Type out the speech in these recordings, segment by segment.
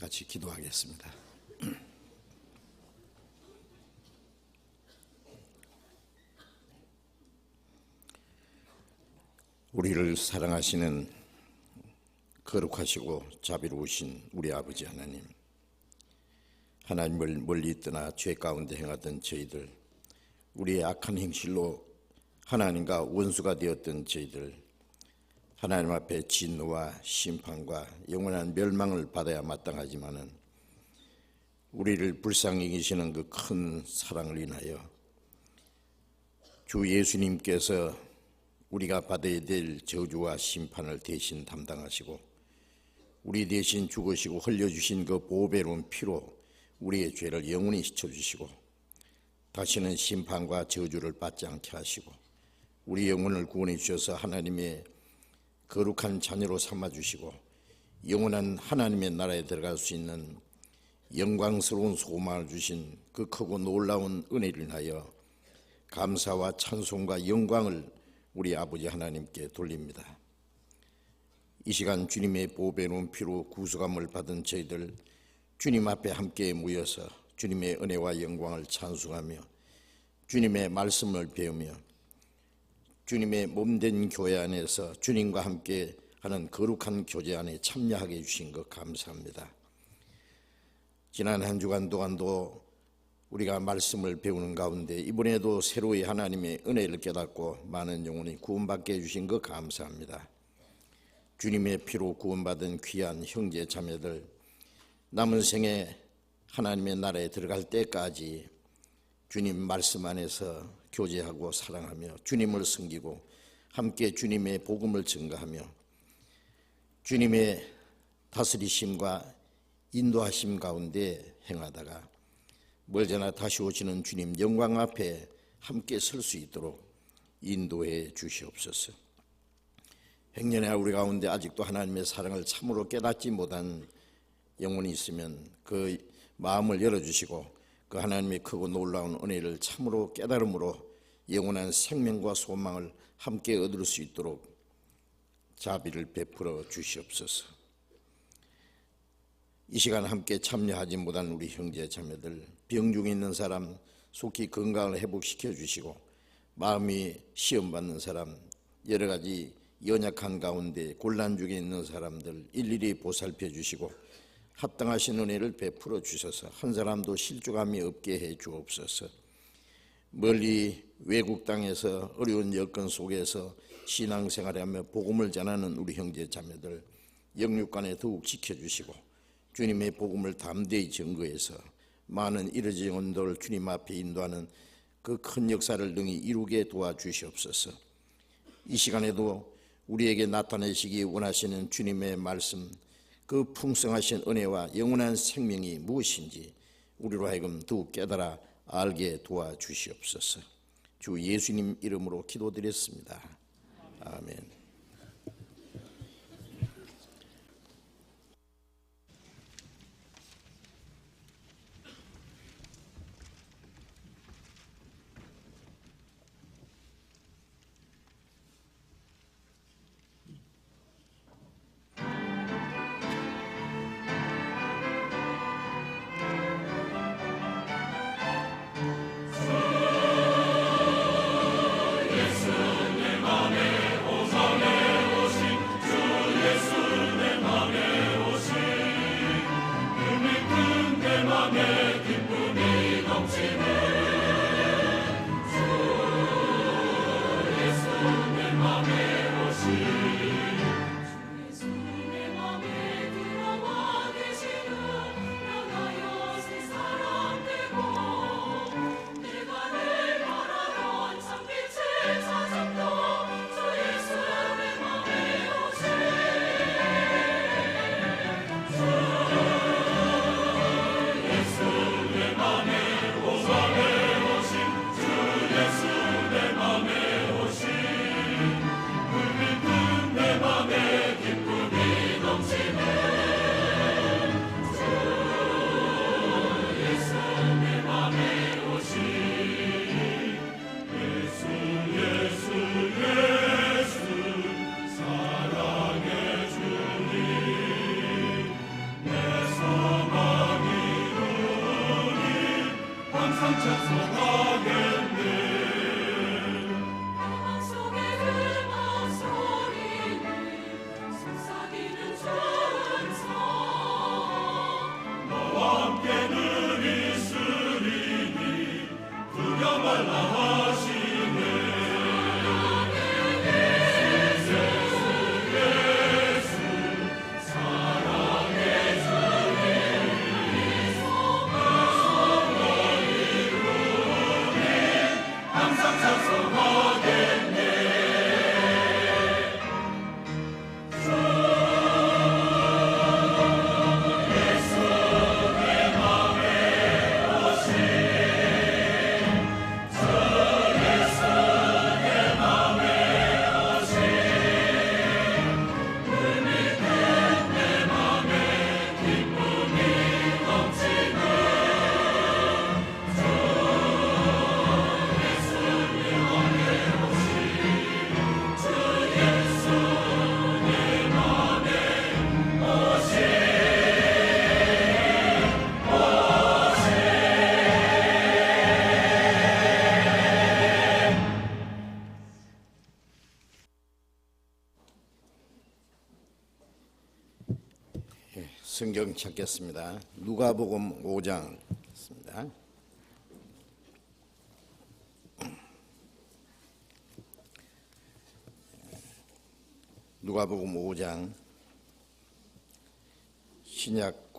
같이 기도하겠습니다. 우리를 사랑하시는 거룩하시고 자비로우신 우리 아버지 하나님, 하나님을 멀리 떠나 죄 가운데 행하던 저희들, 우리의 악한 행실로 하나님과 원수가 되었던 저희들, 하나님 앞에 진노와 심판과 영원한 멸망을 받아야 마땅하지만은 우리를 불쌍히 여기시는 그 큰 사랑을 인하여 주 예수님께서 우리가 받아야 될 저주와 심판을 대신 담당하시고 우리 대신 죽으시고 흘려주신 그 보배로운 피로 우리의 죄를 영원히 씻어주시고 다시는 심판과 저주를 받지 않게 하시고 우리 영혼을 구원해 주셔서 하나님의 거룩한 자녀로 삼아주시고 영원한 하나님의 나라에 들어갈 수 있는 영광스러운 소망을 주신 그 크고 놀라운 은혜를 인하여 감사와 찬송과 영광을 우리 아버지 하나님께 돌립니다. 이 시간 주님의 보배로운 피로 구속함을 받은 저희들 주님 앞에 함께 모여서 주님의 은혜와 영광을 찬송하며 주님의 말씀을 배우며 주님의 몸된 교회 안에서 주님과 함께 하는 거룩한 교제 안에 참여하게 해주신 것 감사합니다. 지난 한 주간 동안도 우리가 말씀을 배우는 가운데 이번에도 새로이 하나님의 은혜를 깨닫고 많은 영혼이 구원받게 해주신 것 감사합니다. 주님의 피로 구원받은 귀한 형제 자매들, 남은 생에 하나님의 나라에 들어갈 때까지 주님 말씀 안에서 교제하고 사랑하며 주님을 섬기고 함께 주님의 복음을 증거하며 주님의 다스리심과 인도하심 가운데 행하다가 멀잖아 다시 오시는 주님 영광 앞에 함께 설 수 있도록 인도해 주시옵소서. 행년에 우리 가운데 아직도 하나님의 사랑을 참으로 깨닫지 못한 영혼이 있으면 그 마음을 열어주시고 그 하나님의 크고 놀라운 은혜를 참으로 깨달음으로 영원한 생명과 소망을 함께 얻을 수 있도록 자비를 베풀어 주시옵소서. 이 시간 함께 참여하지 못한 우리 형제 자매들, 병 중에 있는 사람 속히 건강을 회복시켜 주시고 마음이 시험받는 사람, 여러 가지 연약한 가운데 곤란 중에 있는 사람들 일일이 보살펴 주시고 합당하신 은혜를 베풀어 주셔서 한 사람도 실족함이 없게 해 주옵소서. 멀리 외국 땅에서 어려운 여건 속에서 신앙생활하며 복음을 전하는 우리 형제 자매들 영육간에 더욱 지켜주시고 주님의 복음을 담대히 증거해서 많은 이르지 영혼들을 주님 앞에 인도하는 그 큰 역사를 능히 이루게 도와주시옵소서. 이 시간에도 우리에게 나타내시기 원하시는 주님의 말씀, 그 풍성하신 은혜와 영원한 생명이 무엇인지 우리로 하여금 더욱 깨달아 알게 도와주시옵소서. 주 예수님 이름으로 기도드렸습니다. 아멘. 내 맘에 성경 찾겠습니다. 누가복음 5장 있습니다. 누가복음 5장 신약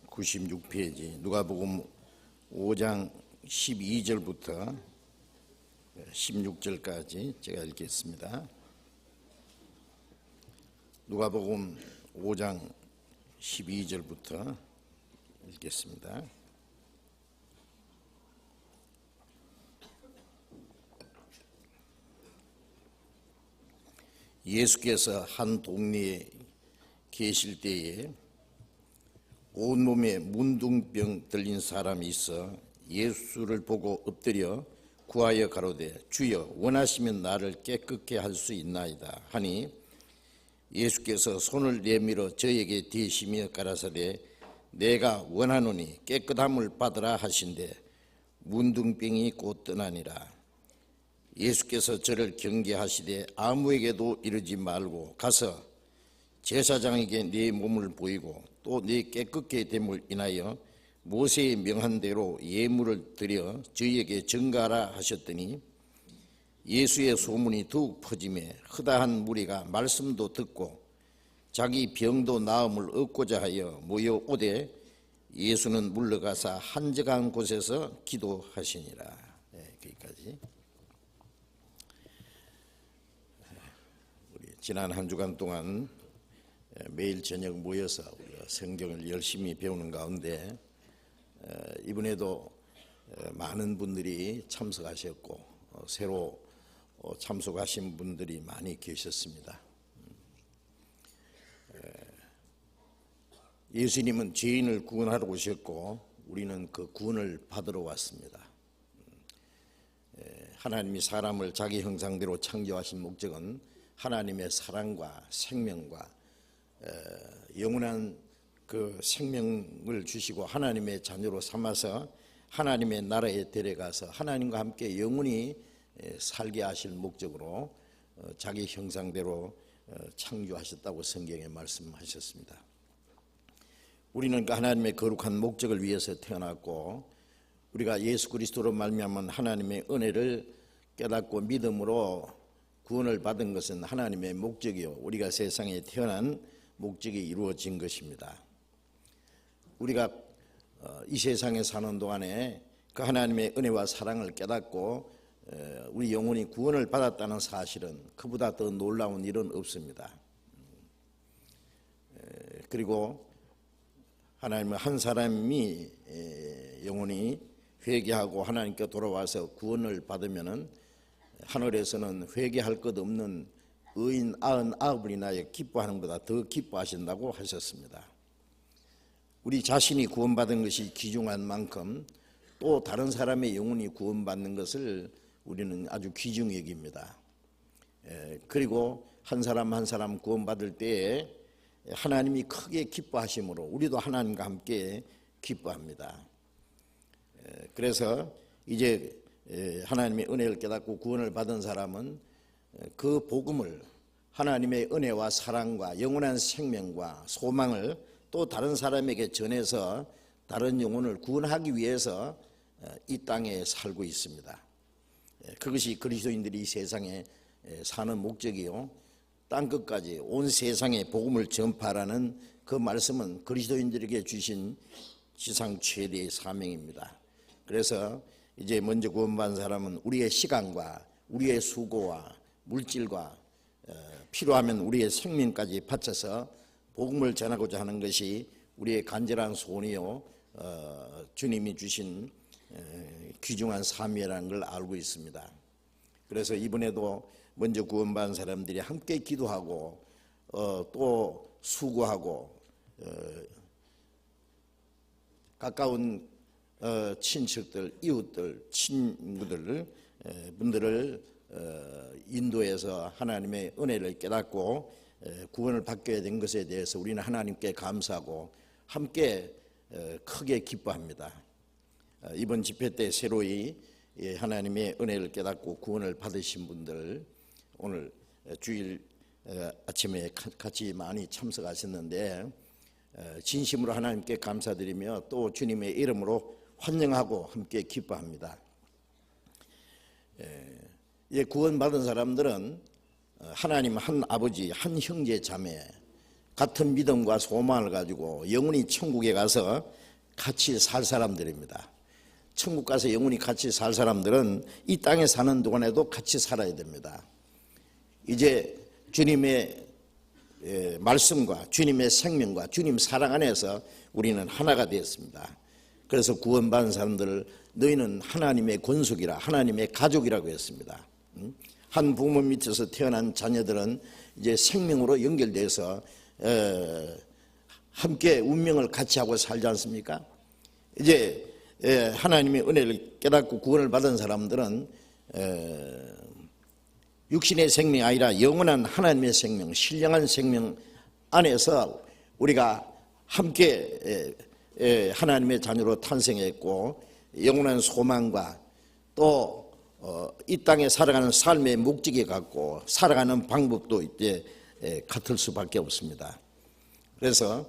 96페이지 누가복음 5장 12절부터 16절까지 제가 읽겠습니다. 누가복음 5장 12절부터 읽겠습니다. 예수께서 한 동네에 계실 때에 온몸에 문둥병 들린 사람이 있어 예수를 보고 엎드려 구하여 가로되 주여 원하시면 나를 깨끗게 할 수 있나이다 하니 예수께서 손을 내밀어 저에게 대시며 가라사대 내가 원하노니 깨끗함을 받으라 하신대 문둥병이 곧 떠나니라. 예수께서 저를 경계하시되 아무에게도 이르지 말고 가서 제사장에게 네 몸을 보이고 또 네 깨끗게 됨을 인하여 모세의 명한 대로 예물을 드려 저희에게 전가하라 하셨더니 예수의 소문이 더욱 퍼지매 허다한 무리가 말씀도 듣고 자기 병도 나음을 얻고자 하여 모여오되 예수는 물러가사 한적한 곳에서 기도하시니라. 여기까지. 우리 지난 한 주간 동안 매일 저녁 모여서 우리가 성경을 열심히 배우는 가운데 이번에도 많은 분들이 참석하셨고 새로 참석하신 분들이 많이 계셨습니다. 예수님은 죄인을 구원하러 오셨고 우리는 그 구원을 받으러 왔습니다. 하나님이 사람을 자기 형상대로 창조하신 목적은 하나님의 사랑과 생명과 영원한 그 생명을 주시고 하나님의 자녀로 삼아서 하나님의 나라에 데려가서 하나님과 함께 영원히 살게 하실 목적으로 자기 형상대로 창조하셨다고 성경에 말씀하셨습니다. 우리는 그 하나님의 거룩한 목적을 위해서 태어났고 우리가 예수 그리스도로 말미암은 하나님의 은혜를 깨닫고 믿음으로 구원을 받은 것은 하나님의 목적이요 우리가 세상에 태어난 목적이 이루어진 것입니다. 우리가 이 세상에 사는 동안에 그 하나님의 은혜와 사랑을 깨닫고 우리 영혼이 구원을 받았다는 사실은 그보다 더 놀라운 일은 없습니다. 그리고 하나님은 한 사람이 영혼이 회개하고 하나님께 돌아와서 구원을 받으면은 하늘에서는 회개할 것 없는 의인 99을 인하여 기뻐하는 것보다 더 기뻐하신다고 하셨습니다. 우리 자신이 구원받은 것이 귀중한 만큼 또 다른 사람의 영혼이 구원받는 것을 우리는 아주 귀중히 여깁니다. 그리고 한 사람 한 사람 구원받을 때에 하나님이 크게 기뻐하심으로 우리도 하나님과 함께 기뻐합니다. 그래서 이제 하나님의 은혜를 깨닫고 구원을 받은 사람은 그 복음을 하나님의 은혜와 사랑과 영원한 생명과 소망을 또 다른 사람에게 전해서 다른 영혼을 구원하기 위해서 이 땅에 살고 있습니다. 그것이 그리스도인들이 이 세상에 사는 목적이요 땅끝까지 온 세상에 복음을 전파하라는 그 말씀은 그리스도인들에게 주신 지상 최대의 사명입니다. 그래서 이제 먼저 구원받은 사람은 우리의 시간과 우리의 수고와 물질과 필요하면 우리의 생명까지 바쳐서 복음을 전하고자 하는 것이 우리의 간절한 소원이요 주님이 주신 귀중한 사명이라는 걸 알고 있습니다. 그래서 이번에도 먼저 구원받은 사람들이 함께 기도하고 또 수고하고 가까운 친척들, 이웃들, 친구들 분들을 인도해서 하나님의 은혜를 깨닫고 구원을 받게 된 것에 대해서 우리는 하나님께 감사하고 함께 크게 기뻐합니다. 이번 집회 때 새로이 하나님의 은혜를 깨닫고 구원을 받으신 분들 오늘 주일 아침에 같이 많이 참석하셨는데 진심으로 하나님께 감사드리며 또 주님의 이름으로 환영하고 함께 기뻐합니다. 구원받은 사람들은 하나님 한 아버지, 한 형제 자매, 같은 믿음과 소망을 가지고 영원히 천국에 가서 같이 살 사람들입니다. 천국 가서 영원히 같이 살 사람들은 이 땅에 사는 동안에도 같이 살아야 됩니다. 이제 주님의 말씀과 주님의 생명과 주님 사랑 안에서 우리는 하나가 되었습니다. 그래서 구원받은 사람들을 너희는 하나님의 권속이라, 하나님의 가족이라고 했습니다. 한 부모 밑에서 태어난 자녀들은 이제 생명으로 연결돼서 함께 운명을 같이 하고 살지 않습니까? 이제 하나님의 은혜를 깨닫고 구원을 받은 사람들은 육신의 생명이 아니라 영원한 하나님의 생명, 신령한 생명 안에서 우리가 함께 하나님의 자녀로 탄생했고 영원한 소망과 또 이 땅에 살아가는 삶의 목적이 같고 살아가는 방법도 이제 같을 수밖에 없습니다. 그래서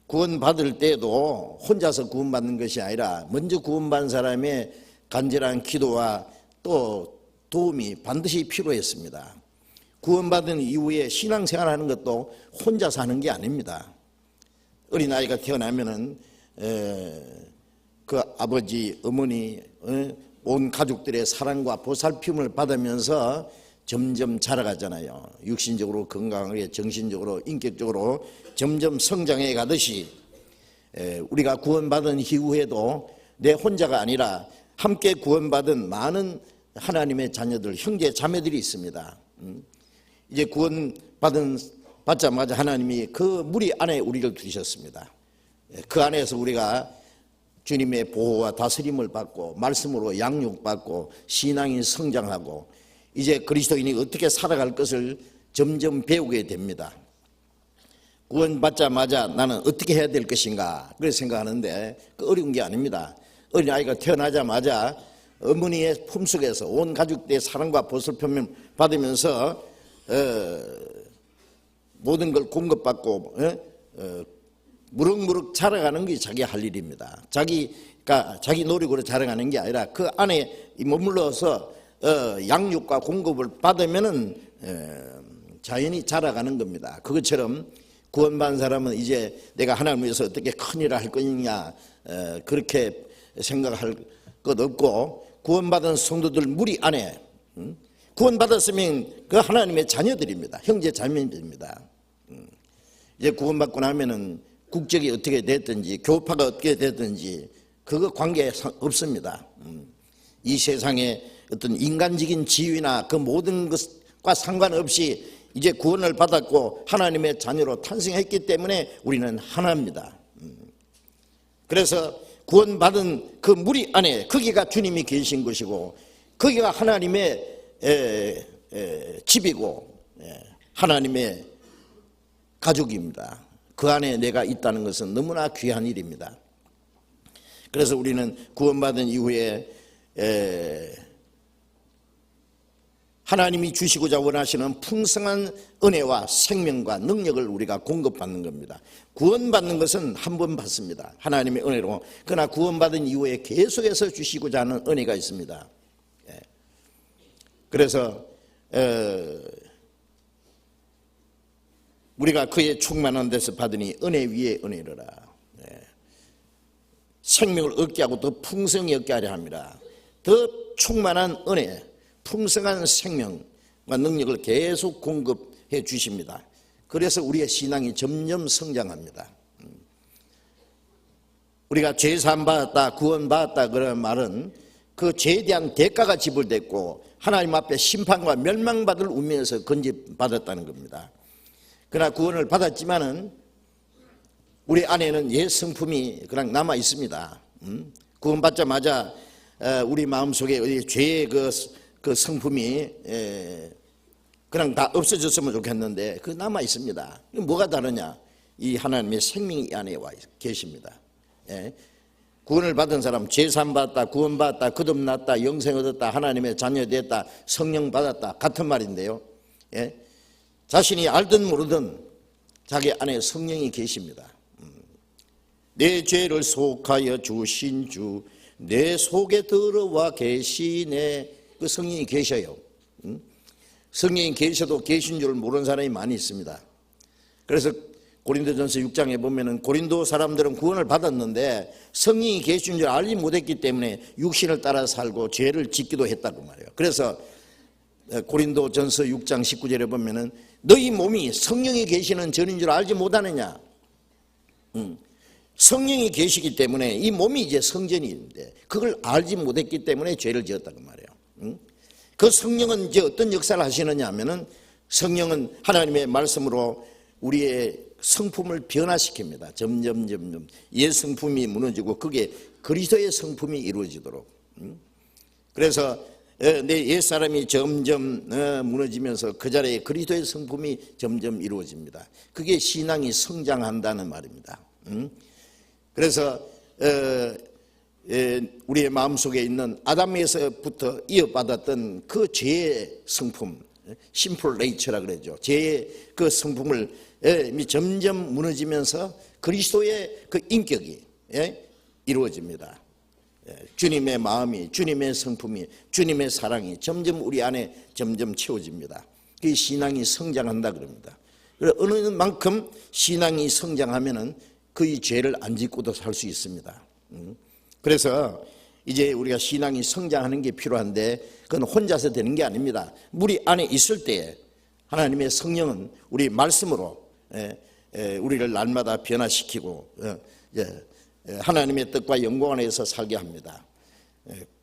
구원받을 때도 혼자서 구원받는 것이 아니라 먼저 구원받은 사람의 간절한 기도와 또 도움이 반드시 필요했습니다. 구원받은 이후에 신앙생활하는 것도 혼자서 하는 게 아닙니다. 어린아이가 태어나면은 그 아버지, 어머니, 온 가족들의 사랑과 보살핌을 받으면서 점점 자라가잖아요. 육신적으로 건강하게, 정신적으로, 인격적으로 점점 성장해 가듯이 우리가 구원받은 이후에도 내 혼자가 아니라 함께 구원받은 많은 하나님의 자녀들, 형제 자매들이 있습니다. 이제 받자마자 하나님이 그 무리 안에 우리를 두셨습니다. 그 안에서 우리가 주님의 보호와 다스림을 받고 말씀으로 양육받고 신앙이 성장하고 이제 그리스도인이 어떻게 살아갈 것을 점점 배우게 됩니다. 구원받자마자 나는 어떻게 해야 될 것인가 그렇게 생각하는데 그 어려운 게 아닙니다. 어린아이가 태어나자마자 어머니의 품속에서 온 가족들의 사랑과 보살핌을 받으면서 모든 걸 공급받고 무럭무럭 자라가는 게 자기 할 일입니다. 자기 노력으로 자라가는 게 아니라 그 안에 머물러서 양육과 공급을 받으면은 자연히 자라가는 겁니다. 그것처럼 구원받은 사람은 이제 내가 하나님 위해서 어떻게 큰일을 할 거냐 그렇게 생각할 것 없고 구원받은 성도들 무리 안에 구원받았으면 그 하나님의 자녀들입니다. 형제 자매들입니다. 이제 구원받고 나면은 국적이 어떻게 됐든지 교파가 어떻게 됐든지 그거 관계 없습니다. 이 세상에 어떤 인간적인 지위나 그 모든 것과 상관없이 이제 구원을 받았고 하나님의 자녀로 탄생했기 때문에 우리는 하나입니다. 그래서 구원받은 그 무리 안에 거기가 주님이 계신 것이고 거기가 하나님의 집이고 하나님의 가족입니다. 그 안에 내가 있다는 것은 너무나 귀한 일입니다. 그래서 우리는 구원받은 이후에 하나님이 주시고자 원하시는 풍성한 은혜와 생명과 능력을 우리가 공급받는 겁니다. 구원받는 것은 한 번 받습니다. 하나님의 은혜로. 그러나 구원받은 이후에 계속해서 주시고자 하는 은혜가 있습니다. 그래서 우리가 그의 충만한 데서 받으니 은혜 위에 은혜로라. 생명을 얻게 하고 더 풍성히 얻게 하려 합니다. 더 충만한 은혜, 풍성한 생명과 능력을 계속 공급해 주십니다. 그래서 우리의 신앙이 점점 성장합니다. 우리가 죄사함 받았다, 구원 받았다 그런 말은 그 죄에 대한 대가가 지불됐고 하나님 앞에 심판과 멸망받을 운명에서 건집받았다는 겁니다. 그러나 구원을 받았지만은 우리 안에는 옛 성품이 그냥 남아 있습니다. 구원받자마자 우리 마음속에 죄의 그 성품이 그냥 다 없어졌으면 좋겠는데 그 남아 있습니다. 뭐가 다르냐? 이 하나님의 생명이 안에 와 계십니다. 구원을 받은 사람, 죄사함 받았다, 구원 받았다, 거듭났다, 영생 얻었다, 하나님의 자녀 됐다, 성령 받았다 같은 말인데요. 자신이 알든 모르든 자기 안에 성령이 계십니다. 내 죄를 속하여 주신 주 내 속에 들어와 계시네. 그 성령이 계셔요. 성령이 계셔도 계신 줄 모르는 사람이 많이 있습니다. 그래서 고린도전서 6장에 보면은 고린도 사람들은 구원을 받았는데 성령이 계신 줄 알지 못했기 때문에 육신을 따라 살고 죄를 짓기도 했다고 말해요. 그래서 고린도전서 6장 19절에 보면은 너희 몸이 성령이 계시는 전인 줄 알지 못하느냐. 성령이 계시기 때문에 이 몸이 이제 성전인데 그걸 알지 못했기 때문에 죄를 지었다고 말해요. 그 성령은 이제 어떤 역사를 하시느냐 하면은 성령은 하나님의 말씀으로 우리의 성품을 변화시킵니다. 점점 옛 성품이 무너지고 그게 그리스도의 성품이 이루어지도록. 그래서 내 옛사람이 점점 무너지면서 그 자리에 그리스도의 성품이 점점 이루어집니다. 그게 신앙이 성장한다는 말입니다. 그래서 우리의 마음속에 있는 아담에서부터 이어받았던 그 죄의 성품, 심플 네이처라 그러죠. 죄의 그 성품을 점점 무너지면서 그리스도의 그 인격이 이루어집니다. 주님의 마음이, 주님의 성품이, 주님의 사랑이 점점 우리 안에 점점 채워집니다. 그 신앙이 성장한다 그럽니다. 어느 만큼 신앙이 성장하면은 그의 죄를 안 짓고도 살 수 있습니다. 그래서 이제 우리가 신앙이 성장하는 게 필요한데 그건 혼자서 되는 게 아닙니다. 우리 안에 있을 때 하나님의 성령은 우리 말씀으로 우리를 날마다 변화시키고 하나님의 뜻과 영광 안에서 살게 합니다.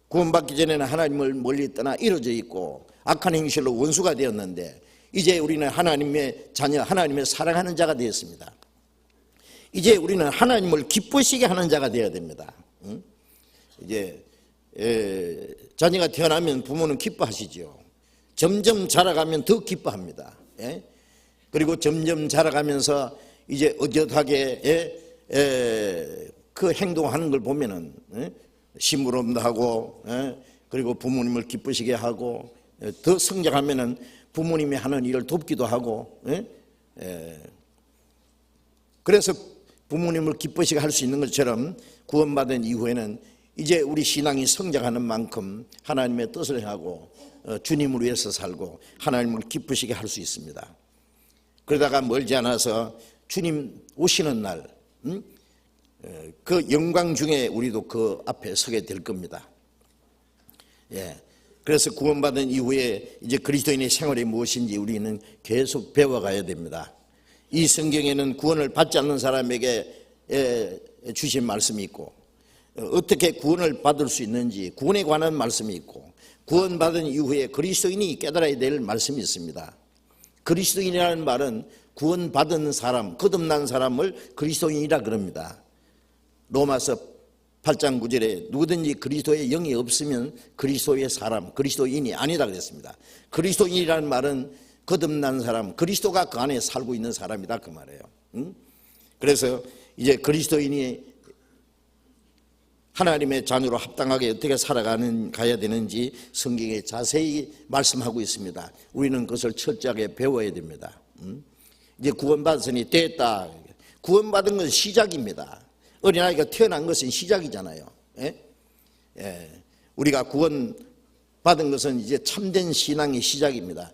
구원받기 전에는 하나님을 멀리 떠나 이루어져 있고 악한 행실로 원수가 되었는데 이제 우리는 하나님의 자녀, 하나님의 사랑하는 자가 되었습니다. 이제 우리는 하나님을 기쁘시게 하는 자가 되어야 됩니다. 이제 자녀가 태어나면 부모는 기뻐하시죠. 점점 자라가면 더 기뻐합니다. 그리고 점점 자라가면서 이제 어젓하게 그 행동하는 걸 보면은 심부름도 하고 그리고 부모님을 기쁘시게 하고 더 성장하면은 부모님이 하는 일을 돕기도 하고 그래서 부모님을 기쁘시게 할 수 있는 것처럼 구원받은 이후에는 이제 우리 신앙이 성장하는 만큼 하나님의 뜻을 하고 주님을 위해서 살고 하나님을 기쁘시게 할 수 있습니다. 그러다가 멀지 않아서 주님 오시는 날 그 영광 중에 우리도 그 앞에 서게 될 겁니다. 그래서 구원받은 이후에 이제 그리스도인의 생활이 무엇인지 우리는 계속 배워가야 됩니다. 이 성경에는 구원을 받지 않는 사람에게 주신 말씀이 있고 어떻게 구원을 받을 수 있는지 구원에 관한 말씀이 있고 구원받은 이후에 그리스도인이 깨달아야 될 말씀이 있습니다. 그리스도인이라는 말은 구원받은 사람, 거듭난 사람을 그리스도인이라 그럽니다. 로마서 8장 9절에 누구든지 그리스도의 영이 없으면 그리스도의 사람, 그리스도인이 아니다 그랬습니다. 그리스도인이라는 말은 거듭난 사람, 그리스도가 그 안에 살고 있는 사람이다 그 말이에요. 그래서 이제 그리스도인이 하나님의 자녀로 합당하게 어떻게 가야 되는지 성경에 자세히 말씀하고 있습니다. 우리는 그것을 철저하게 배워야 됩니다. 이제 구원받았으니 됐다. 구원받은 건 시작입니다. 어린아이가 태어난 것은 시작이잖아요. 우리가 구원받은 것은 이제 참된 신앙의 시작입니다.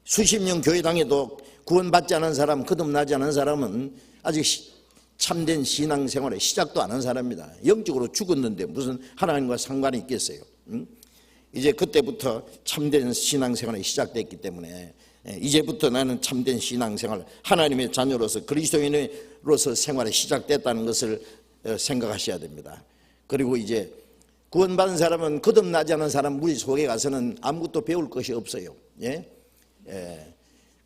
수십 년 교회 다녀도 구원받지 않은 사람, 거듭나지 않은 사람은 아직 참된 신앙생활에 시작도 안 한 사람입니다. 영적으로 죽었는데 무슨 하나님과 상관이 있겠어요. 이제 그때부터 참된 신앙생활이 시작됐기 때문에 이제부터 나는 참된 신앙생활, 하나님의 자녀로서 그리스도인으로서 생활이 시작됐다는 것을 생각하셔야 됩니다. 그리고 이제 구원받은 사람은 거듭나지 않은 사람 무리 속에 가서는 아무것도 배울 것이 없어요.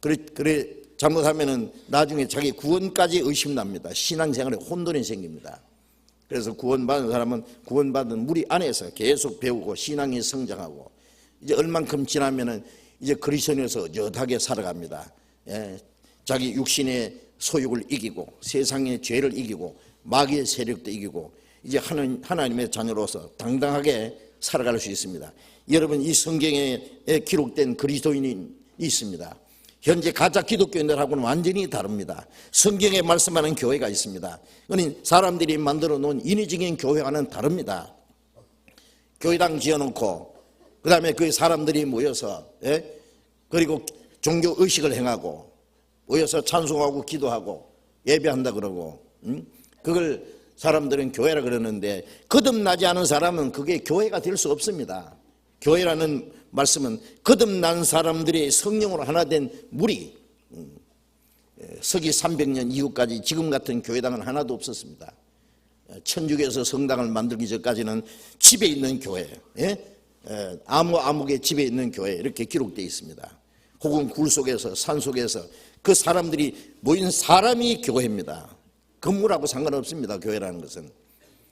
그래 잘못하면은 나중에 자기 구원까지 의심납니다. 신앙생활에 혼돈이 생깁니다. 그래서 구원받은 사람은 구원받은 무리 안에서 계속 배우고 신앙이 성장하고 이제 얼만큼 지나면은 이제 그리스도인에서 어젓하게 살아갑니다. 자기 육신의 소욕을 이기고 세상의 죄를 이기고 마귀의 세력도 이기고 이제 하나님의 자녀로서 당당하게 살아갈 수 있습니다. 여러분 이 성경에 기록된 그리스도인이 있습니다. 현재 가짜 기독교인들하고는 완전히 다릅니다. 성경에 말씀하는 교회가 있습니다. 그러니 사람들이 만들어 놓은 인위적인 교회와는 다릅니다. 교회당 지어놓고 그 다음에 그 사람들이 모여서 그리고 종교 의식을 행하고 모여서 찬송하고 기도하고 예배한다 그러고 그걸 사람들은 교회라 그러는데 거듭나지 않은 사람은 그게 교회가 될 수 없습니다. 교회라는 말씀은 거듭난 사람들이 성령으로 하나 된 무리. 서기 300년 이후까지 지금 같은 교회당은 하나도 없었습니다. 천주교에서 성당을 만들기 전까지는 집에 있는 교회, 암흑의 집에 있는 교회 이렇게 기록되어 있습니다. 혹은 굴 속에서 산속에서 그 사람들이 모인 사람이 교회입니다. 건물하고 상관없습니다. 교회라는 것은.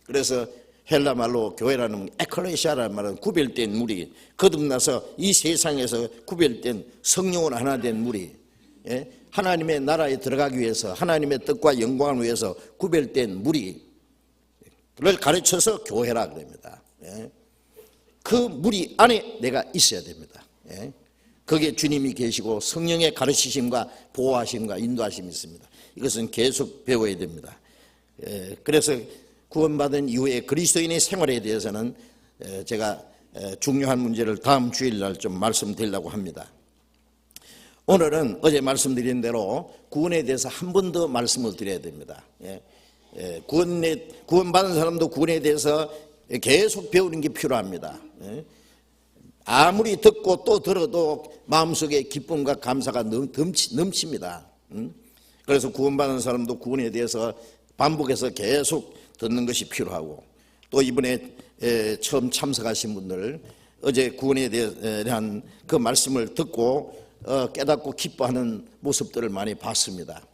그래서 헬라 말로 교회라는 에클레시아라는 말은 구별된 무리, 거듭나서 이 세상에서 구별된 성령으로 하나 된 무리, 하나님의 나라에 들어가기 위해서 하나님의 뜻과 영광을 위해서 구별된 무리를 가르쳐서 교회라 그럽니다. 그 무리 안에 내가 있어야 됩니다. 거기에 주님이 계시고 성령의 가르치심과 보호하심과 인도하심이 있습니다. 이것은 계속 배워야 됩니다. 그래서 구원받은 이후에 그리스도인의 생활에 대해서는 제가 중요한 문제를 다음 주일날 좀 말씀드리려고 합니다. 오늘은 어제 말씀드린 대로 구원에 대해서 한 번 더 말씀을 드려야 됩니다. 구원받은 사람도 구원에 대해서 계속 배우는 게 필요합니다. 아무리 듣고 또 들어도 마음속에 기쁨과 감사가 넘칩니다. 그래서 구원받은 사람도 구원에 대해서 반복해서 계속 듣는 것이 필요하고, 또 이번에 처음 참석하신 분들 어제 구원에 대한 그 말씀을 듣고 깨닫고 기뻐하는 모습들을 많이 봤습니다.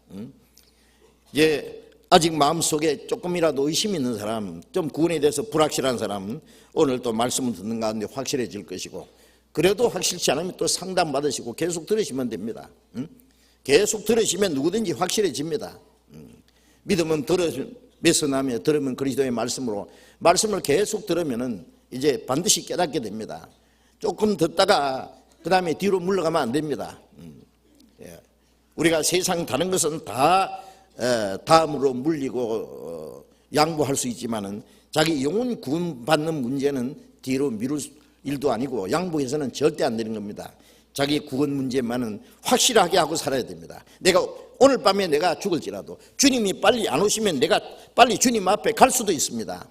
이제 아직 마음속에 조금이라도 의심이 있는 사람, 좀 구원에 대해서 불확실한 사람, 오늘 또 말씀을 듣는 가운데 확실해질 것이고, 그래도 확실치 않으면 또 상담 받으시고 계속 들으시면 됩니다. 계속 들으시면 누구든지 확실해집니다. 믿음은 들으면서 나며 들으면 그리스도의 말씀으로, 말씀을 계속 들으면은 이제 반드시 깨닫게 됩니다. 조금 듣다가 그 다음에 뒤로 물러가면 안 됩니다. 우리가 세상 다른 것은 다 다음으로 물리고 양보할 수 있지만은 자기 영혼 구원받는 문제는 뒤로 미룰 일도 아니고 양보해서는 절대 안 되는 겁니다. 자기 구원 문제만은 확실하게 하고 살아야 됩니다. 내가 오늘 밤에 내가 죽을지라도 주님이 빨리 안 오시면 내가 빨리 주님 앞에 갈 수도 있습니다.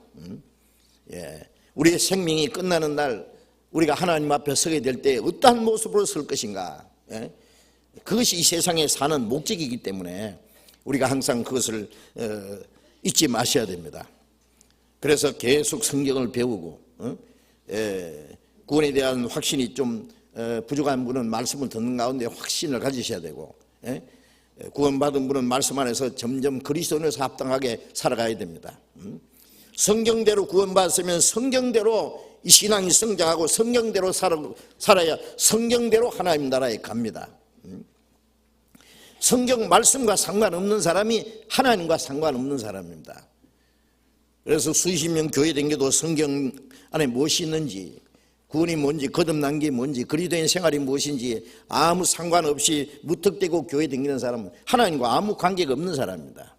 우리의 생명이 끝나는 날 우리가 하나님 앞에 서게 될 때 어떠한 모습으로 설 것인가, 그것이 이 세상에 사는 목적이기 때문에 우리가 항상 그것을 잊지 마셔야 됩니다. 그래서 계속 성경을 배우고, 구원에 대한 확신이 좀 부족한 분은 말씀을 듣는 가운데 확신을 가지셔야 되고, 구원받은 분은 말씀 안에서 점점 그리스도인에서 합당하게 살아가야 됩니다. 성경대로 구원받았으면 성경대로 이 신앙이 성장하고 성경대로 살아야 성경대로 하나님 나라에 갑니다. 성경 말씀과 상관없는 사람이 하나님과 상관없는 사람입니다. 그래서 수십 년 교회 다녀도 성경 안에 무엇이 있는지, 구원이 뭔지, 거듭난 게 뭔지, 그리스도인 생활이 무엇인지 아무 상관없이 무턱대고 교회 다니는 사람은 하나님과 아무 관계가 없는 사람입니다.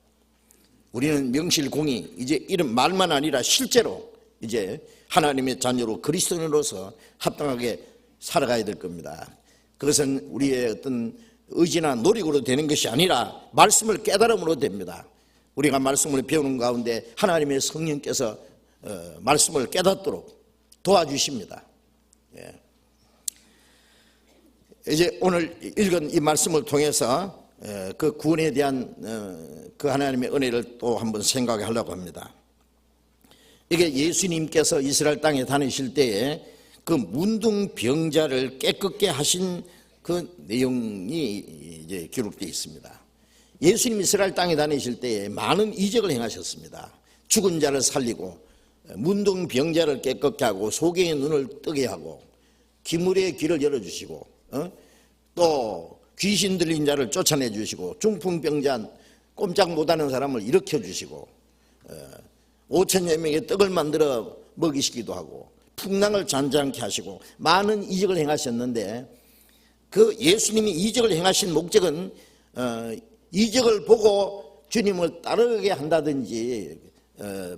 우리는 명실공히 이제 이런 말만 아니라 실제로 이제 하나님의 자녀로 그리스도인으로서 합당하게 살아가야 될 겁니다. 그것은 우리의 어떤 의지나 노력으로 되는 것이 아니라 말씀을 깨달음으로 됩니다. 우리가 말씀을 배우는 가운데 하나님의 성령께서 말씀을 깨닫도록 도와주십니다. 이제 오늘 읽은 이 말씀을 통해서 그 구원에 대한 그 하나님의 은혜를 또 한번 생각해 하려고 합니다. 이게 예수님께서 이스라엘 땅에 다니실 때에 그 문둥병자를 깨끗게 하신 그 내용이 이제 기록되어 있습니다. 예수님 이스라엘 땅에 다니실 때에 많은 이적을 행하셨습니다. 죽은 자를 살리고 문둥병자를 깨끗게 하고 소경의 눈을 뜨게 하고 기물의 귀를 열어주시고, 또 귀신 들린 자를 쫓아내 주시고, 중풍병자 꼼짝 못하는 사람을 일으켜 주시고, 5천여 명의 떡을 만들어 먹이시기도 하고 풍랑을 잔잔케 하시고 많은 이적을 행하셨는데, 그 예수님이 이적을 행하신 목적은 이적을 보고 주님을 따르게 한다든지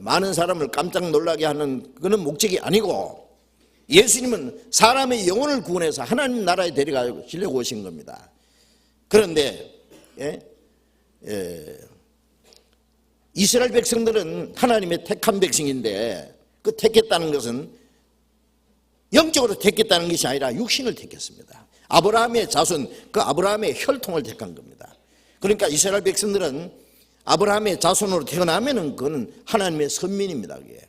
많은 사람을 깜짝 놀라게 하는 그런 목적이 아니고, 예수님은 사람의 영혼을 구원해서 하나님 나라에 데려가시려고 오신 겁니다. 그런데 이스라엘 백성들은 하나님의 택한 백성인데, 그 택했다는 것은 영적으로 택했다는 것이 아니라 육신을 택했습니다. 아브라함의 자손, 그 아브라함의 혈통을 택한 겁니다. 그러니까 이스라엘 백성들은 아브라함의 자손으로 태어나면은 그거는 하나님의 선민입니다. 그게.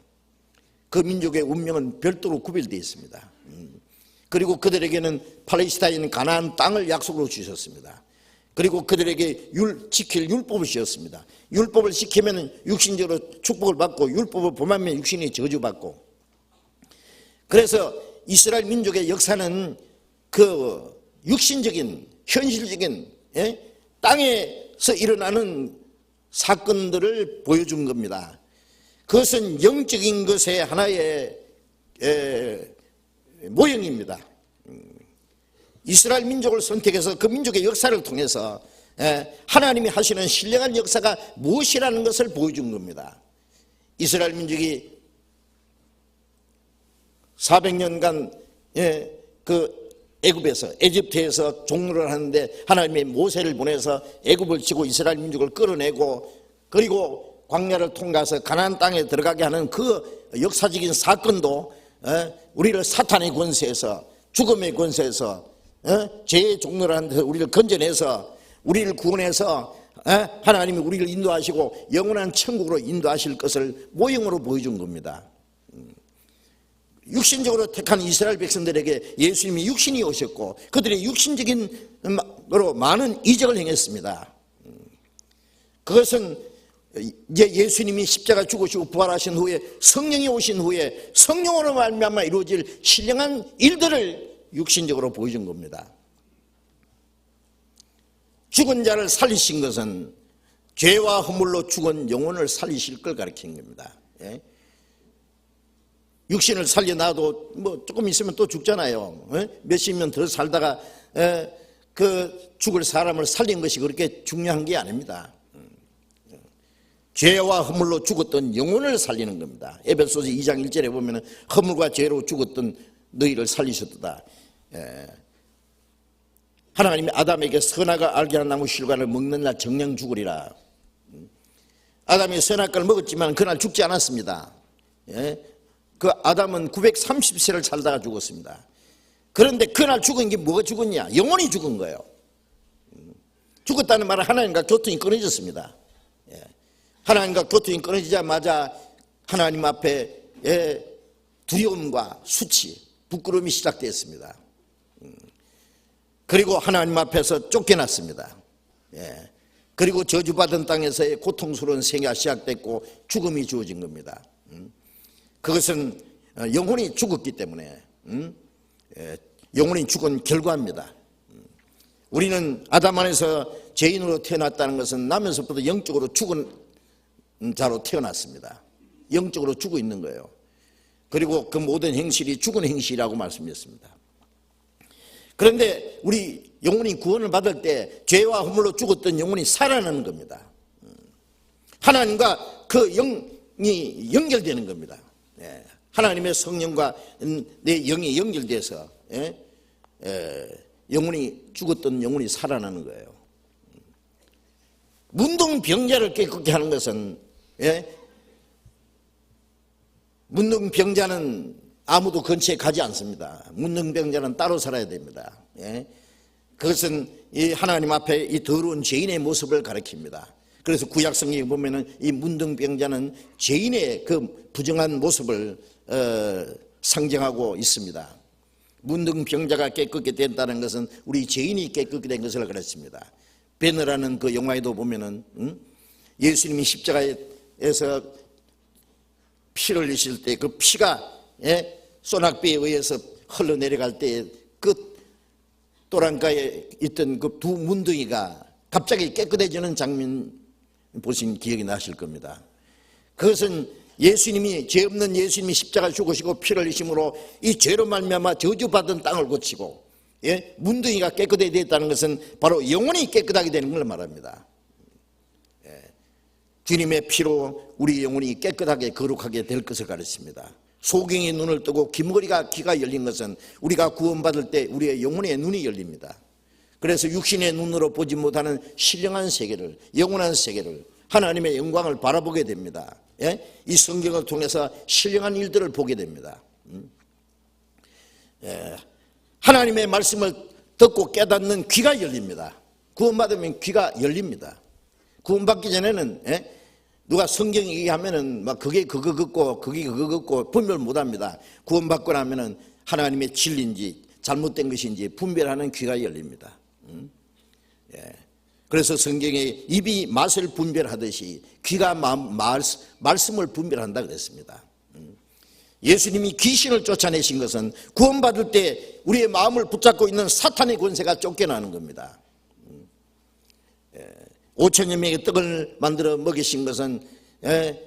그 민족의 운명은 별도로 구별되어 있습니다. 그리고 그들에게는 팔레스타인 가나안 땅을 약속으로 주셨습니다. 그리고 그들에게 지킬 율법을 주셨습니다. 율법을 지키면 육신적으로 축복을 받고, 율법을 범하면 육신이 저주받고. 그래서 이스라엘 민족의 역사는 그 육신적인 현실적인 땅에서 일어나는 사건들을 보여준 겁니다. 그것은 영적인 것의 하나의 모형입니다. 이스라엘 민족을 선택해서 그 민족의 역사를 통해서 하나님이 하시는 신령한 역사가 무엇이라는 것을 보여준 겁니다. 이스라엘 민족이 400년간 그 에집트에서 종노를 하는데 하나님의 모세를 보내서 애굽을 치고 이스라엘 민족을 끌어내고, 그리고 광야를 통과해서 가나안 땅에 들어가게 하는 그 역사적인 사건도 우리를 사탄의 권세에서, 죽음의 권세에서, 죄의 종노를 하는 데서 우리를 건져내서 우리를 구원해서 하나님이 우리를 인도하시고 영원한 천국으로 인도하실 것을 모형으로 보여준 겁니다. 육신적으로 택한 이스라엘 백성들에게 예수님이 육신이 오셨고, 그들의 육신적인으로 많은 이적을 행했습니다. 그것은 이제 예수님이 십자가 죽으시고 부활하신 후에 성령이 오신 후에 성령으로 말미암아 이루어질 신령한 일들을 육신적으로 보여준 겁니다. 죽은 자를 살리신 것은 죄와 허물로 죽은 영혼을 살리실 걸 가리키는 겁니다. 육신을 살려놔도 뭐 조금 있으면 또 죽잖아요. 몇십 년 더 살다가 그 죽을 사람을 살린 것이 그렇게 중요한 게 아닙니다. 죄와 허물로 죽었던 영혼을 살리는 겁니다. 에베소서 2장 1절에 보면 허물과 죄로 죽었던 너희를 살리셨도다. 하나님이 아담에게 선악을 알게 하는 나무 실과를 먹는 날 정령 죽으리라. 아담이 선악과를 먹었지만 그날 죽지 않았습니다. 그 아담은 930세를 살다가 죽었습니다. 그런데 그날 죽은 게 뭐가 죽었냐? 영혼이 죽은 거예요. 죽었다는 말은 하나님과 교통이 끊어졌습니다. 하나님과 교통이 끊어지자마자 하나님 앞에 두려움과 수치, 부끄러움이 시작됐습니다. 그리고 하나님 앞에서 쫓겨났습니다. 그리고 저주받은 땅에서의 고통스러운 생애가 시작됐고 죽음이 주어진 겁니다. 그것은 영혼이 죽었기 때문에 영혼이 죽은 결과입니다. 우리는 아담 안에서 죄인으로 태어났다는 것은 나면서부터 영적으로 죽은 자로 태어났습니다. 영적으로 죽어 있는 거예요. 그리고 그 모든 행실이 죽은 행실이라고 말씀드렸습니다. 그런데 우리 영혼이 구원을 받을 때 죄와 허물로 죽었던 영혼이 살아나는 겁니다. 하나님과 그 영이 연결되는 겁니다. 하나님의 성령과 내 영이 연결돼서 영혼이 죽었던 영혼이 살아나는 거예요. 문둥병자를 깨끗게 하는 것은 문둥병자는 아무도 근처에 가지 않습니다. 문둥병자는 따로 살아야 됩니다. 그것은 이 하나님 앞에 이 더러운 죄인의 모습을 가리킵니다. 그래서 구약 성경에 보면은 이 문둥병자는 죄인의 그 부정한 모습을 상징하고 있습니다. 문둥병자가 깨끗게 된다는 것은 우리 죄인이 깨끗게 된 것을 가르칩니다. 베너라는 그 영화에도 보면은 예수님이 십자가에서 피를 흘리실 때 그 피가 소낙비에 의해서 흘러내려갈 때 그 또랑가에 있던 그 두 문둥이가 갑자기 깨끗해지는 장면 보신 기억이 나실 겁니다. 그것은 예수님이, 죄 없는 예수님이 십자가 죽으시고 피를 흘리심으로 이 죄로 말미암아 저주받은 땅을 고치고 예? 문둥이가 깨끗하게 됐다는 것은 바로 영혼이 깨끗하게 되는 걸 말합니다. 예. 주님의 피로 우리 영혼이 깨끗하게 거룩하게 될 것을 가르칩니다. 소경이 눈을 뜨고 귀가 열린 것은 우리가 구원받을 때 우리의 영혼의 눈이 열립니다. 그래서 육신의 눈으로 보지 못하는 신령한 세계를, 영원한 세계를, 하나님의 영광을 바라보게 됩니다. 예? 이 성경을 통해서 신령한 일들을 보게 됩니다. 예. 하나님의 말씀을 듣고 깨닫는 귀가 열립니다. 구원받으면 귀가 열립니다. 구원받기 전에는 누가 성경 얘기하면은 막 그게 그거 같고 분별 못합니다. 구원받고 나면은 하나님의 진리인지 잘못된 것인지 분별하는 귀가 열립니다. 그래서 성경에 입이 맛을 분별하듯이 귀가 말씀을 분별한다 그랬습니다. 예수님이 귀신을 쫓아내신 것은 구원받을 때 우리의 마음을 붙잡고 있는 사탄의 권세가 쫓겨나는 겁니다. 5천여 명의 떡을 만들어 먹이신 것은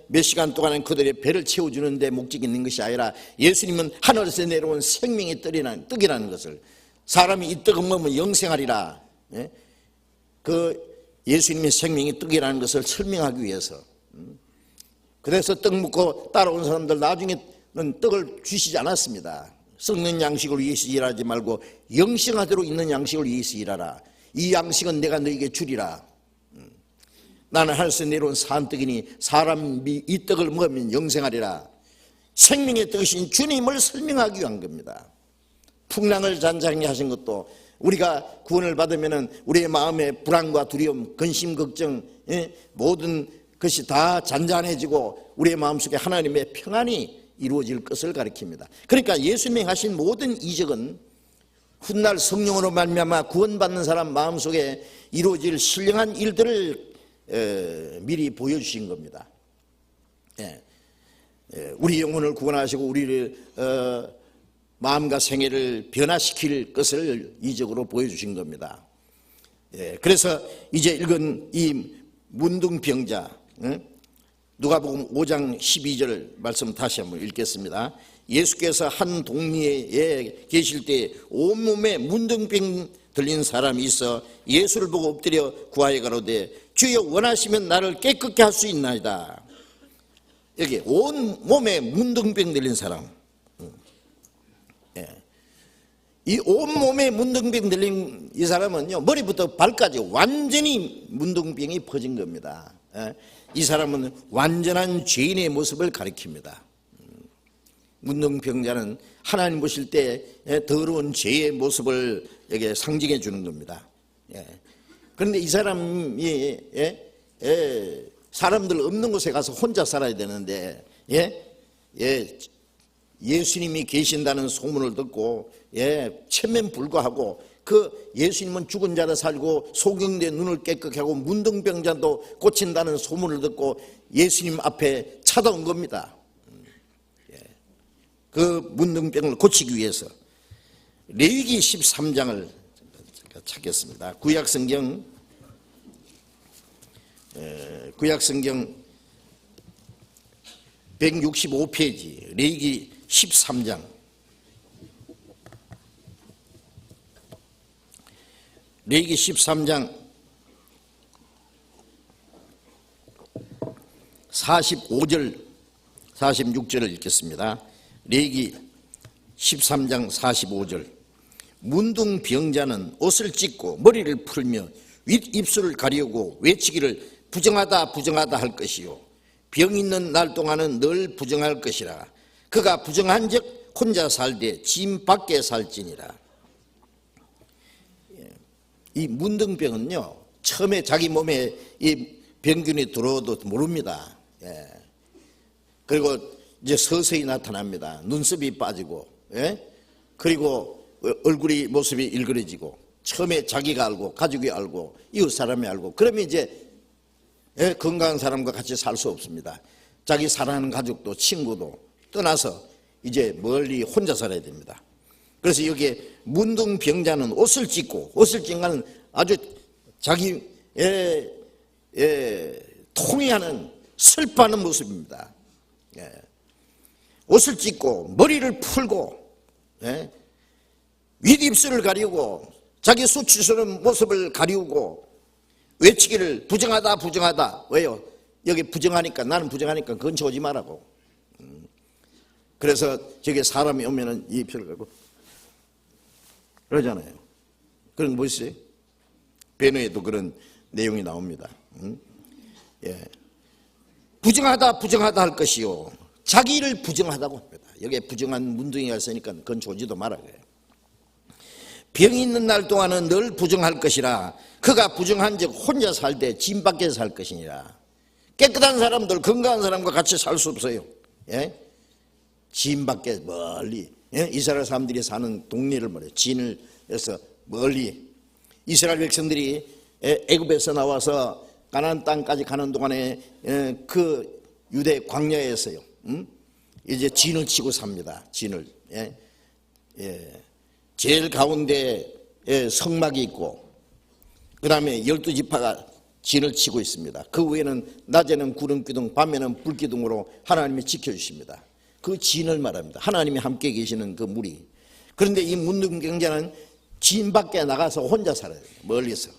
몇 시간 동안은 그들의 배를 채워주는 데 목적이 있는 것이 아니라 예수님은 하늘에서 내려온 생명의 떡이라는 것을, 사람이 이 떡을 먹으면 영생하리라, 그 예수님의 생명의 떡이라는 것을 설명하기 위해서, 그래서 떡 먹고 따라온 사람들 나중에는 떡을 주시지 않았습니다. 썩는 양식을 위해서 일하지 말고 영생하도록 있는 양식을 위해서 일하라. 이 양식은 내가 너에게 주리라. 나는 하늘에서 내려온 산떡이니 사람이 이 떡을 먹으면 영생하리라. 생명의 떡이신 주님을 설명하기 위한 겁니다. 풍랑을 잔잔하게 하신 것도 우리가 구원을 받으면 우리의 마음의 불안과 두려움, 근심, 걱정, 모든 것이 다 잔잔해지고 우리의 마음속에 하나님의 평안이 이루어질 것을 가리킵니다. 그러니까 예수님이 하신 모든 이적은 훗날 성령으로 말미암아 구원받는 사람 마음속에 이루어질 신령한 일들을 미리 보여주신 겁니다. 우리 영혼을 구원하시고 우리를 마음과 생애를 변화시킬 것을 이적으로 보여주신 겁니다. 그래서 이제 읽은 이 문둥병자, 누가복음 5장 12절 말씀 다시 한번 읽겠습니다. 예수께서 한 동리에 계실 때 온몸에 문둥병 들린 사람이 있어 예수를 보고 엎드려 구하여 가로되 주여 원하시면 나를 깨끗게 할 수 있나이다. 여기 온몸에 문둥병 들린 사람, 이 온몸에 문둥병 들린 이 사람은요, 머리부터 발까지 완전히 문둥병이 퍼진 겁니다. 이 사람은 완전한 죄인의 모습을 가리킵니다. 문둥병자는 하나님 보실 때 더러운 죄의 모습을 여기에 상징해 주는 겁니다. 그런데 이 사람이 사람들 없는 곳에 가서 혼자 살아야 되는데 예수님이 계신다는 소문을 듣고 천면불가하고 그 예수님은 죽은 자를 살고 소경된 눈을 깨끗게 하고 문둥병자도 고친다는 소문을 듣고 예수님 앞에 찾아온 겁니다. 그 문둥병을 고치기 위해서. 레위기 13장을 찾겠습니다. 구약성경 165페이지 레위기 13장. 레위기 13장 45절 46절을 읽겠습니다. 레위기 13장 45절. 문둥병자는 옷을 찢고 머리를 풀며 윗입술을 가리우고 외치기를 부정하다 부정하다 할 것이요 병 있는 날 동안은 늘 부정할 것이라. 그가 부정한즉 혼자 살되 짐 밖에 살지니라. 이 문둥병은요, 처음에 자기 몸에 이 병균이 들어도 모릅니다. 그리고 이제 서서히 나타납니다. 눈썹이 빠지고, 그리고 얼굴이 모습이 일그러지고, 처음에 자기가 알고 가족이 알고 이웃 사람이 알고, 그러면 이제 건강한 사람과 같이 살 수 없습니다. 자기 사랑하는 가족도 친구도 떠나서 이제 멀리 혼자 살아야 됩니다. 그래서 여기에 문둥병자는 옷을 찢고, 옷을 찢는 것은 아주 자기 통해하는 슬퍼하는 모습입니다. 옷을 찢고 머리를 풀고 윗입술을 가리우고 자기 수치스러운 모습을 가리우고 외치기를 부정하다 부정하다. 왜요? 여기 부정하니까, 나는 부정하니까 근처 오지 말라고. 그래서 저기 사람이 오면은 이 입술을 가리고 그러잖아요. 그런 거 보시죠. 변호에도 그런 내용이 나옵니다. 예. 부정하다 부정하다 할 것이요, 자기를 부정하다고 합니다. 여기에 부정한 문둥이가 있으니까 그건 조지도 말아야 해요. 병이 있는 날 동안은 늘 부정할 것이라 그가 부정한 즉 혼자 살 때 짐 밖에서 살 것이니라. 깨끗한 사람들, 건강한 사람과 같이 살 수 없어요. 예? 짐 밖에 멀리, 예? 이스라엘 사람들이 사는 동네를 말해요. 진을 해서 멀리. 이스라엘 백성들이 애굽에서 나와서 가나안 땅까지 가는 동안에 그 유대 광야에서요, 이제 진을 치고 삽니다. 진을. 제일 가운데 성막이 있고 그 다음에 12지파가 진을 치고 있습니다. 그 외에는 낮에는 구름기둥, 밤에는 불기둥으로 하나님이 지켜주십니다. 그 진을 말합니다. 하나님이 함께 계시는 그 무리. 그런데 이 문둥병자는 진 밖에 나가서 혼자 살아요. 멀리서.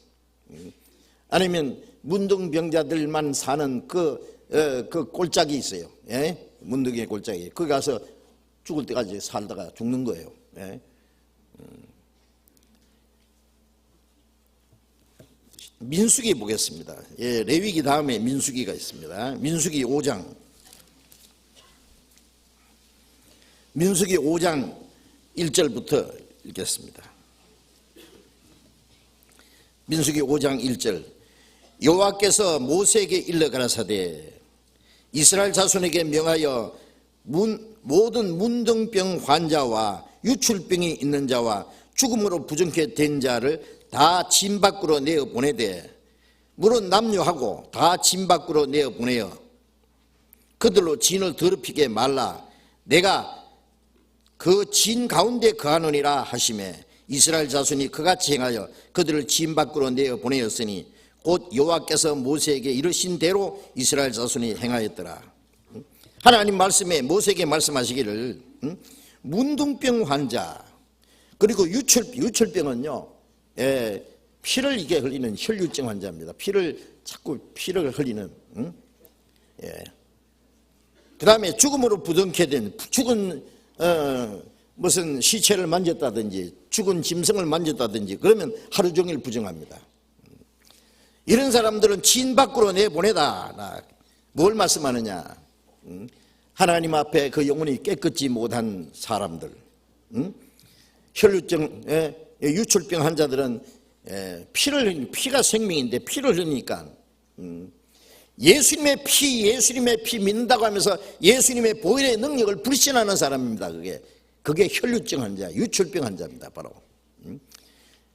아니면 문둥병자들만 사는 그 꼴짝이 있어요. 예? 문둥이의 꼴짝이. 거기 가서 죽을 때까지 살다가 죽는 거예요. 예? 민수기 보겠습니다. 예, 레위기 다음에 민수기가 있습니다. 민수기 5장. 민수기 5장 1절부터 읽겠습니다. 민수기 5장 1절. 여호와께서 모세에게 일러 가라사대 이스라엘 자손에게 명하여 모든 문둥병 환자와 유출병이 있는 자와 죽음으로 부정케 된 자를 다 진 밖으로 내어 보내되, 물은 남녀하고 다 진 밖으로 내어 보내어 그들로 진을 더럽히게 말라. 내가 그 진 가운데 거하느니라 하시매 이스라엘 자손이 그같이 행하여 그들을 진 밖으로 내어 보내었으니 곧 여호와께서 모세에게 이르신 대로 이스라엘 자손이 행하였더라. 하나님 말씀에 모세에게 말씀하시기를 문둥병 환자 그리고 유출병은요, 피를 이게 흘리는 혈류증 환자입니다. 자꾸 피를 흘리는. 그 다음에 죽음으로 부둥케 된, 죽은 무슨 시체를 만졌다든지 죽은 짐승을 만졌다든지 그러면 하루 종일 부정합니다. 이런 사람들은 진 밖으로 내보내다. 뭘 말씀하느냐? 하나님 앞에 그 영혼이 깨끗지 못한 사람들, 혈류증, 유출병 환자들은 피가 생명인데 피를 흘리니까 예수님의 피 믿는다고 하면서 예수님의 보혈의 능력을 불신하는 사람입니다. 그게 혈류증 환자, 유출병 환자입니다. 바로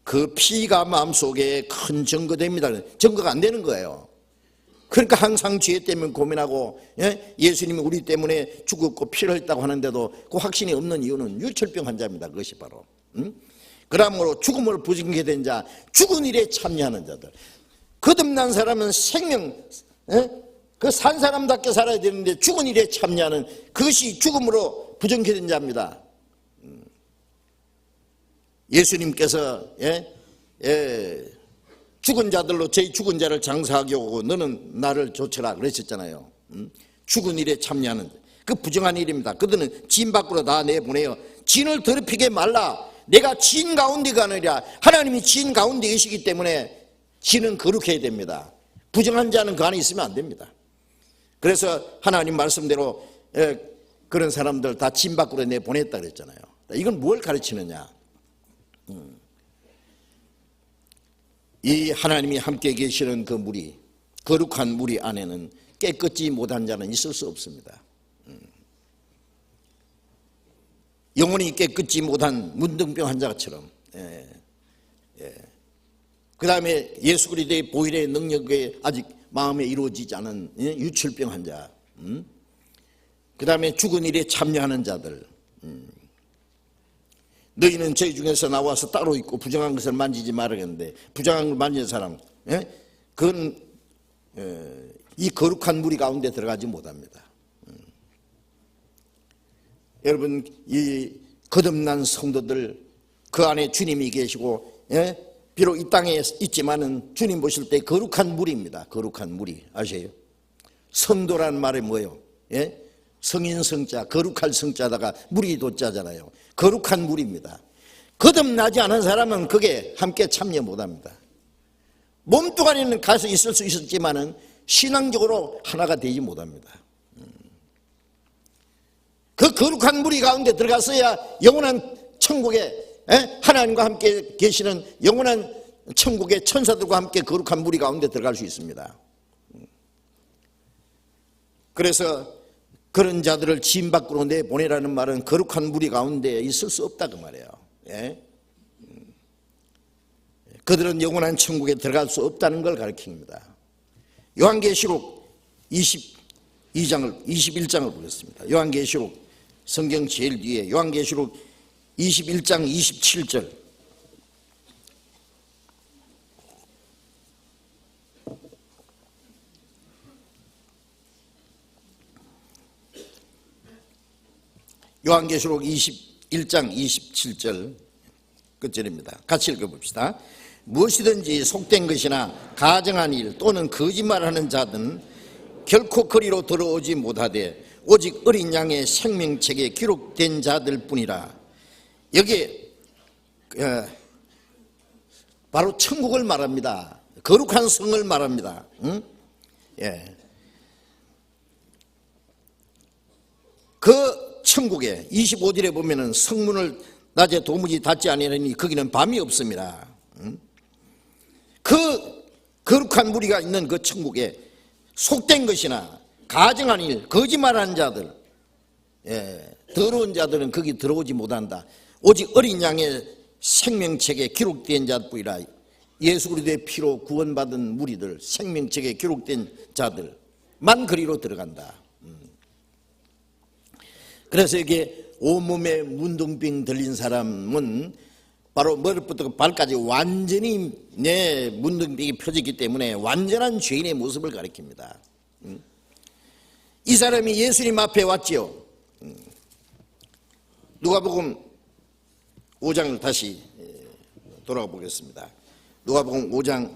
그 피가 마음속에 큰 증거됩니다. 증거가 안 되는 거예요. 그러니까 항상 죄 때문에 고민하고, 예수님이 우리 때문에 죽었고 피를 흘렸다고 하는데도 그 확신이 없는 이유는 유출병 환자입니다. 그것이 바로. 그러므로 죽음을 부정케 된 자, 죽은 일에 참여하는 자들. 거듭난 사람은 생명, 그 산 사람답게 살아야 되는데 죽은 일에 참여하는, 그것이 죽음으로 부정케 된 자입니다. 예수님께서 죽은 자들로 제 죽은 자를 장사하게 오고 너는 나를 조쳐라 그러셨잖아요. 죽은 일에 참여하는 그 부정한 일입니다. 그들은 진 밖으로 다 내보내어 진을 더럽히게 말라. 내가 진 가운데 가느니라. 하나님이 진 가운데 계시기 때문에 진은 거룩해야 됩니다. 부정한 자는 그 안에 있으면 안 됩니다. 그래서 하나님 말씀대로 그런 사람들 다 진 밖으로 내보냈다 그랬잖아요. 이건 뭘 가르치느냐? 이 하나님이 함께 계시는 그 무리, 거룩한 무리 안에는 깨끗지 못한 자는 있을 수 없습니다. 영혼이 깨끗지 못한 문둥병 환자처럼, 그 다음에 예수 그리스도의 보혈의 능력에 아직 마음에 이루어지지 않은 유출병 환자, 그 다음에 죽은 일에 참여하는 자들. 너희는 저희 중에서 나와서 따로 있고 부정한 것을 만지지 말아야겠는데, 부정한 걸 만지는 사람, 그건 이 거룩한 무리 가운데 들어가지 못합니다. 여러분, 이 거듭난 성도들, 그 안에 주님이 계시고, 예? 비록 이 땅에 있지만은 주님 보실 때 거룩한 물입니다. 거룩한 물이. 아세요? 성도란 말이 뭐예요? 예? 성인 성자, 거룩할 성자다가 물이 도자잖아요. 거룩한 물입니다. 거듭나지 않은 사람은 그게 함께 참여 못합니다. 몸뚱아리는 가서 있을 수 있었지만은 신앙적으로 하나가 되지 못합니다. 그 거룩한 물이 가운데 들어갔어야 영원한 천국에, 하나님과 함께 계시는 영원한 천국의 천사들과 함께 거룩한 물이 가운데 들어갈 수 있습니다. 그래서 그런 자들을 지임 밖으로 내보내라는 말은 거룩한 무리 가운데 있을 수 없다 그 말이에요. 예? 그들은 영원한 천국에 들어갈 수 없다는 걸 가르칩니다. 요한계시록 21장을 보겠습니다. 요한계시록 성경 제일 뒤에 요한계시록 21장 27절. 요한계시록 21장 27절 끝절입니다. 같이 읽어봅시다. 무엇이든지 속된 것이나 가정한 일 또는 거짓말하는 자든 결코 거리로 들어오지 못하되 오직 어린 양의 생명책에 기록된 자들 뿐이라. 여기에 바로 천국을 말합니다. 거룩한 성을 말합니다. 응? 예. 그 천국에 25절에 보면은 성문을 낮에 도무지 닫지 아니하니 거기는 밤이 없습니다. 그 거룩한 무리가 있는 그 천국에 속된 것이나 가정한 일, 거짓말하는 자들, 더러운 자들은 거기 들어오지 못한다. 오직 어린 양의 생명책에 기록된 자뿐이라. 예수 그리스도의 피로 구원받은 무리들, 생명책에 기록된 자들만 그리로 들어간다. 그래서 이게 온몸에 문둥병 들린 사람은 바로 머리부터 발까지 완전히 내 문둥병이 펴졌기 때문에 완전한 죄인의 모습을 가리킵니다. 이 사람이 예수님 앞에 왔지요. 누가복음 5장을 다시 돌아가 보겠습니다. 누가복음 5장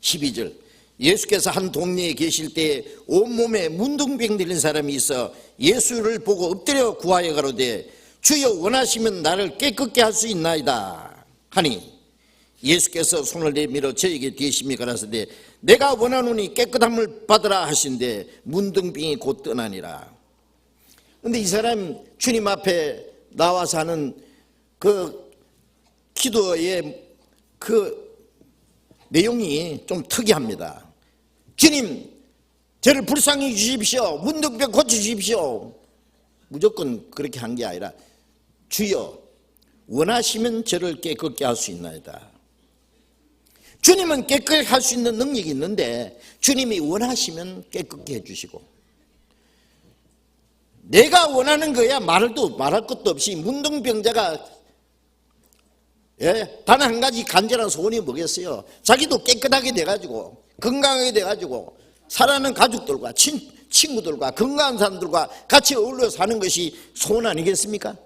12절. 예수께서 한 동네에 계실 때 온몸에 문둥병 들린 사람이 있어 예수를 보고 엎드려 구하여 가로되 주여 원하시면 나를 깨끗게 할 수 있나이다 하니 예수께서 손을 내밀어 저에게 대심히 가라사대 내가 원하노니 깨끗함을 받으라 하신대 문둥병이 곧 떠나니라. 그런데 이 사람 주님 앞에 나와서 하는 그 기도의 그 내용이 좀 특이합니다. 주님, 저를 불쌍히 주십시오. 문둥병 고쳐주십시오. 무조건 그렇게 한 게 아니라 주여 원하시면 저를 깨끗게 할 수 있나이다. 주님은 깨끗게 할 수 있는 능력이 있는데 주님이 원하시면 깨끗게 해주시고, 내가 원하는 거야 말할 것도 없이 문둥병자가 단 한 가지 간절한 소원이 뭐겠어요? 자기도 깨끗하게 돼가지고 건강하게 돼가지고 사랑하는 가족들과 친구들과 건강한 사람들과 같이 어울려 사는 것이 소원 아니겠습니까?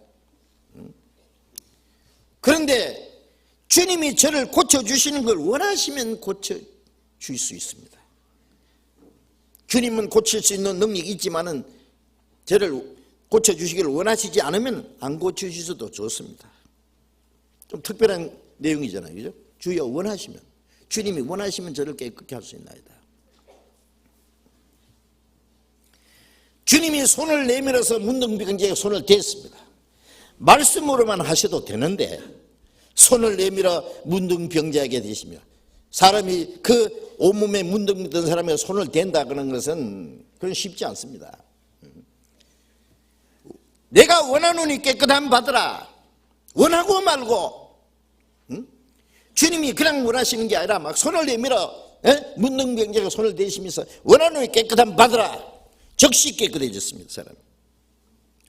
그런데 주님이 저를 고쳐주시는 걸 원하시면 고쳐줄 수 있습니다. 주님은 고칠 수 있는 능력이 있지만은 저를 고쳐주시기를 원하시지 않으면 안 고쳐주셔도 좋습니다. 좀 특별한 내용이잖아요. 그죠? 주여 원하시면, 주님이 원하시면 저를 깨끗게 할 수 있나이다. 주님이 손을 내밀어서 문둥병자에게 손을 댔습니다. 말씀으로만 하셔도 되는데 손을 내밀어 문둥병자에게 대시며, 사람이 그 온몸에 문둥병 든 사람에게 손을 댄다 그런 것은 그건 쉽지 않습니다. 내가 원하노니 깨끗함 받으라. 원하고 말고, 주님이 그냥 원하시는 게 아니라 막 손을 내밀어 문둥병자가 손을 대시면서 원하노니 깨끗함 받으라. 즉시 깨끗해졌습니다. 사람이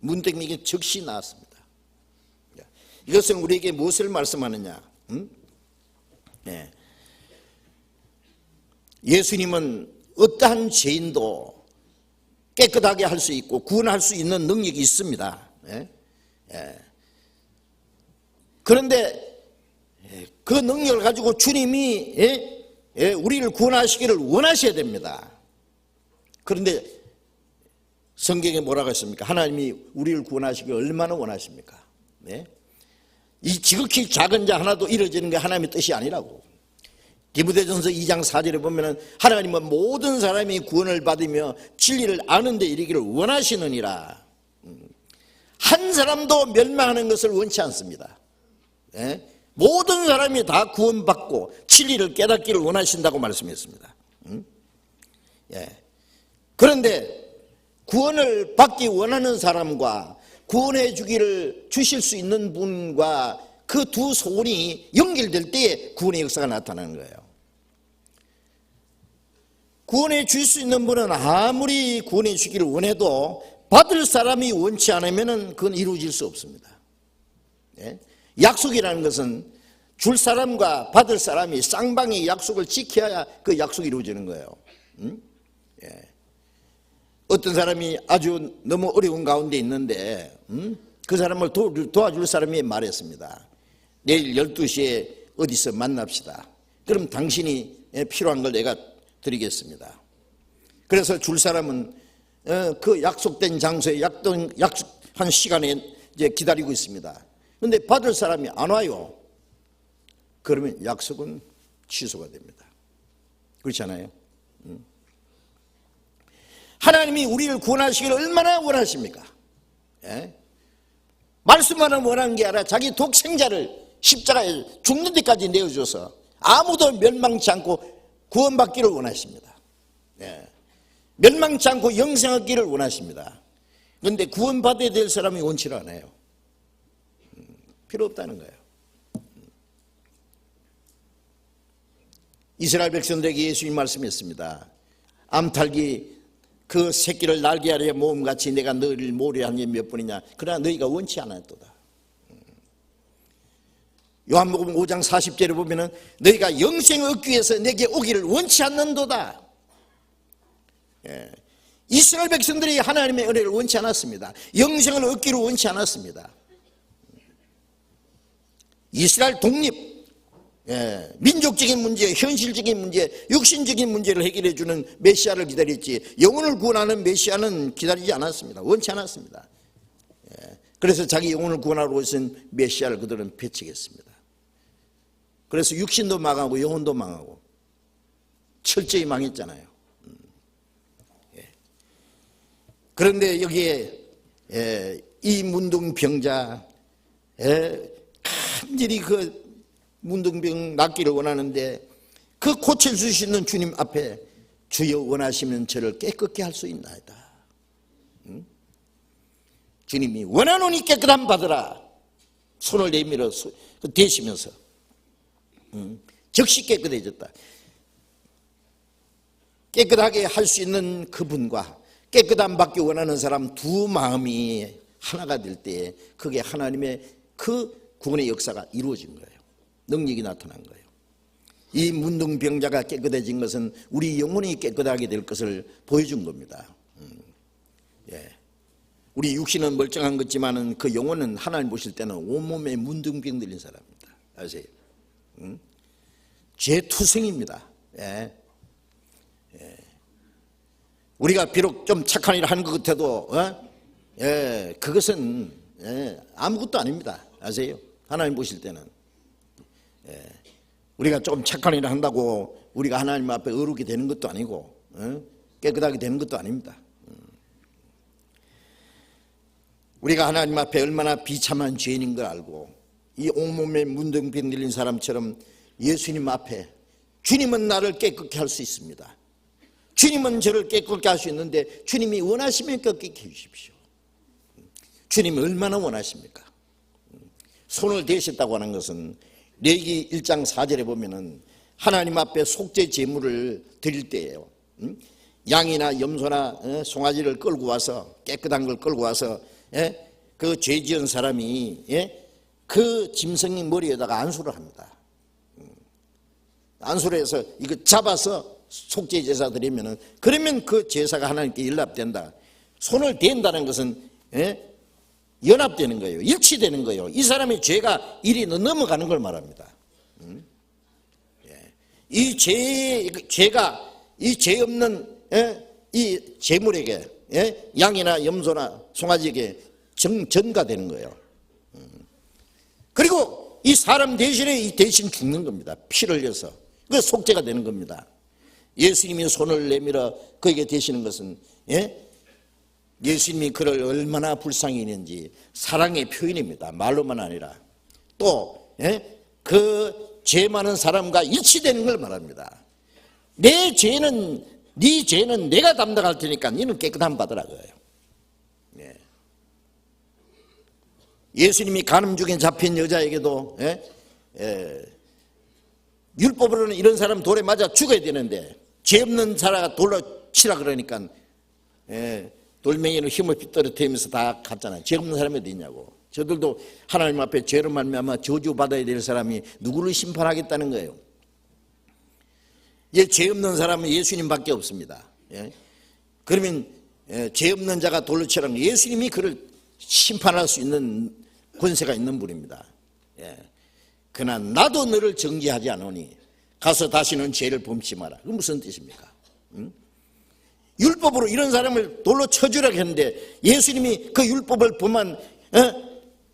문둥병이 즉시 나았습니다. 이것은 우리에게 무엇을 말씀하느냐? 예수님은 어떠한 죄인도 깨끗하게 할 수 있고 구원할 수 있는 능력이 있습니다. 그런데 그 능력을 가지고 주님이 우리를 구원하시기를 원하셔야 됩니다. 그런데 성경에 뭐라고 했습니까? 하나님이 우리를 구원하시기를 얼마나 원하십니까? 이 지극히 작은 자 하나도 이루어지는 게 하나님의 뜻이 아니라고. 디모데전서 2장 4절에 보면은 하나님은 모든 사람이 구원을 받으며 진리를 아는 데 이르기를 원하시느니라. 한 사람도 멸망하는 것을 원치 않습니다. 모든 사람이 다 구원받고 진리를 깨닫기를 원하신다고 말씀했습니다. 그런데 구원을 받기 원하는 사람과 구원해 주실 수 있는 분과 그 두 소원이 연결될 때에 구원의 역사가 나타나는 거예요. 구원해 줄 수 있는 분은 아무리 구원해 주기를 원해도 받을 사람이 원치 않으면 그건 이루어질 수 없습니다. 약속이라는 것은 줄 사람과 받을 사람이 쌍방의 약속을 지켜야 그 약속이 이루어지는 거예요. 어떤 사람이 아주 너무 어려운 가운데 있는데 그 사람을 도와줄 사람이 말했습니다. 내일 12시에 어디서 만납시다. 그럼 당신이 필요한 걸 내가 드리겠습니다. 그래서 줄 사람은 그 약속된 장소에 약속한 시간에 이제 기다리고 있습니다. 그런데 받을 사람이 안 와요. 그러면 약속은 취소가 됩니다. 그렇지 않아요? 하나님이 우리를 구원하시기를 얼마나 원하십니까? 말씀만은 원하는 게 아니라 자기 독생자를 십자가에 죽는 데까지 내어줘서 아무도 멸망치 않고 구원받기를 원하십니다. 멸망치 않고 영생 얻기를 원하십니다. 그런데 구원받아야 될 사람이 원치를 않아요. 필요 없다는 거예요. 이스라엘 백성들에게 예수님 말씀했습니다. 암탉이 그 새끼를 날개 아래에 모음같이 내가 너희를 모래한 게 몇 번이냐. 그러나 너희가 원치 않았도다. 요한복음 5장 40절에 보면은 너희가 영생을 얻기 위해서 내게 오기를 원치 않는도다. 이스라엘 백성들이 하나님의 은혜를 원치 않았습니다. 영생을 얻기를 원치 않았습니다. 이스라엘 독립, 민족적인 문제, 현실적인 문제, 육신적인 문제를 해결해 주는 메시아를 기다렸지 영혼을 구원하는 메시아는 기다리지 않았습니다. 원치 않았습니다. 그래서 자기 영혼을 구원하러 오신 메시아를 그들은 배척했습니다. 그래서 육신도 망하고 영혼도 망하고 철저히 망했잖아요. 그런데 여기에 이 문둥병자 간절히 그 문둥병 낫기를 원하는데 그 고칠 수 있는 주님 앞에 주여 원하시면 저를 깨끗게 할 수 있나이다. 주님이 원하노니 깨끗함 받으라. 손을 내밀어 대시면서 즉시 깨끗해졌다. 깨끗하게 할 수 있는 그분과 깨끗함 받기 원하는 사람 두 마음이 하나가 될 때 그게 하나님의 그 구원의 역사가 이루어진 거예요. 능력이 나타난 거예요. 이 문둥병자가 깨끗해진 것은 우리 영혼이 깨끗하게 될 것을 보여준 겁니다. 우리 육신은 멀쩡한 것지만은 그 영혼은 하나님 보실 때는 온몸에 문둥병 들린 사람입니다. 아세요? 죄투성입니다. 우리가 비록 좀 착한 일을 하는 것 같아도 그것은 아무것도 아닙니다. 아세요? 하나님 보실 때는 우리가 조금 착한 일을 한다고 우리가 하나님 앞에 의롭게 되는 것도 아니고 깨끗하게 되는 것도 아닙니다. 우리가 하나님 앞에 얼마나 비참한 죄인인 걸 알고 이 온몸에 문둥병 들린 사람처럼 예수님 앞에 주님은 나를 깨끗게 할 수 있습니다. 주님은 저를 깨끗게 할 수 있는데 주님이 원하시면 깨끗게 해주십시오. 주님이 얼마나 원하십니까? 손을 대셨다고 하는 것은 레위기 1장 4절에 보면은 하나님 앞에 속죄 제물을 드릴 때예요. 양이나 염소나 송아지를 끌고 와서 깨끗한 걸 끌고 와서 그 죄 지은 사람이 그 짐승이 머리에다가 안수를 합니다. 안수를 해서 이거 잡아서 속죄 제사 드리면은 그러면 그 제사가 하나님께 연락된다. 손을 댄다는 것은 연합되는 거예요. 일치되는 거예요. 이 사람의 죄가 이리 넘어가는 걸 말합니다. 이 죄가 이 죄 없는 이 재물에게 양이나 염소나 송아지에게 전가되는 거예요. 그리고 이 사람 대신에 대신 죽는 겁니다. 피를 흘려서. 그 속죄가 되는 겁니다. 예수님이 손을 내밀어 그에게 되시는 것은 예수님이 그를 얼마나 불쌍히 했는지 사랑의 표현입니다. 말로만 아니라 또 그 죄 많은 사람과 일치되는 걸 말합니다. 내 죄는 네 죄는 내가 담당할 테니까 너는 깨끗함 받으라 그래요. 예수님이 간음 중에 잡힌 여자에게도 율법으로는 이런 사람 돌에 맞아 죽어야 되는데 죄 없는 사람가 돌로 치라 그러니까 돌멩이로 힘을 떨어뜨리면서 다 갔잖아요. 죄 없는 사람이 어디 있냐고. 저들도 하나님 앞에 죄로 말미암아 저주받아야 될 사람이 누구를 심판하겠다는 거예요. 죄 없는 사람은 예수님밖에 없습니다. 그러면 죄 없는 자가 돌로 치라는 예수님이 그를 심판할 수 있는 권세가 있는 분입니다. 그러나 나도 너를 정죄하지 않으니 가서 다시는 죄를 범치 마라. 그게 무슨 뜻입니까? 율법으로 이런 사람을 돌로 쳐주라고 했는데 예수님이 그 율법을 범한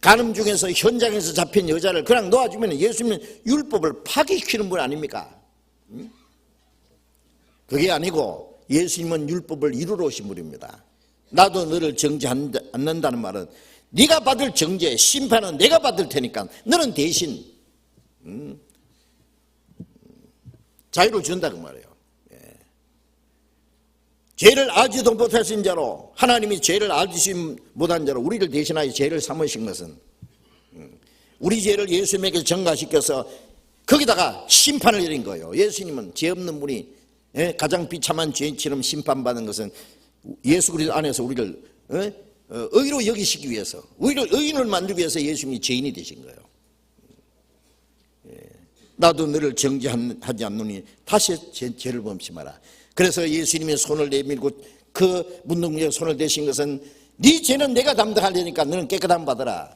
간음 중에서 현장에서 잡힌 여자를 그냥 놓아주면 예수님은 율법을 파기시키는 분 아닙니까? 그게 아니고 예수님은 율법을 이루러 오신 분입니다. 나도 너를 정죄하지 않는다는 말은 네가 받을 정죄, 심판은 내가 받을 테니까 너는 대신 자유를 준다 그 말이에요. 죄를 알지도 못하신 자로 하나님이 죄를 알지 못한 자로 우리를 대신하여 죄를 삼으신 것은 우리 죄를 예수님에게 전가시켜서 거기다가 심판을 내린 거예요. 예수님은 죄 없는 분이 가장 비참한 죄인처럼 심판받은 것은 예수 그리스도 안에서 우리를 의로 여기시기 위해서 우리를 의인을 만들기 위해서 예수님이 죄인이 되신 거예요. 나도 너를 정죄하지 않노니 다시 죄를 범치 마라. 그래서 예수님의 손을 내밀고 그 문둥이에 손을 대신 것은 네 죄는 내가 담당하려니까 너는 깨끗함 받아라.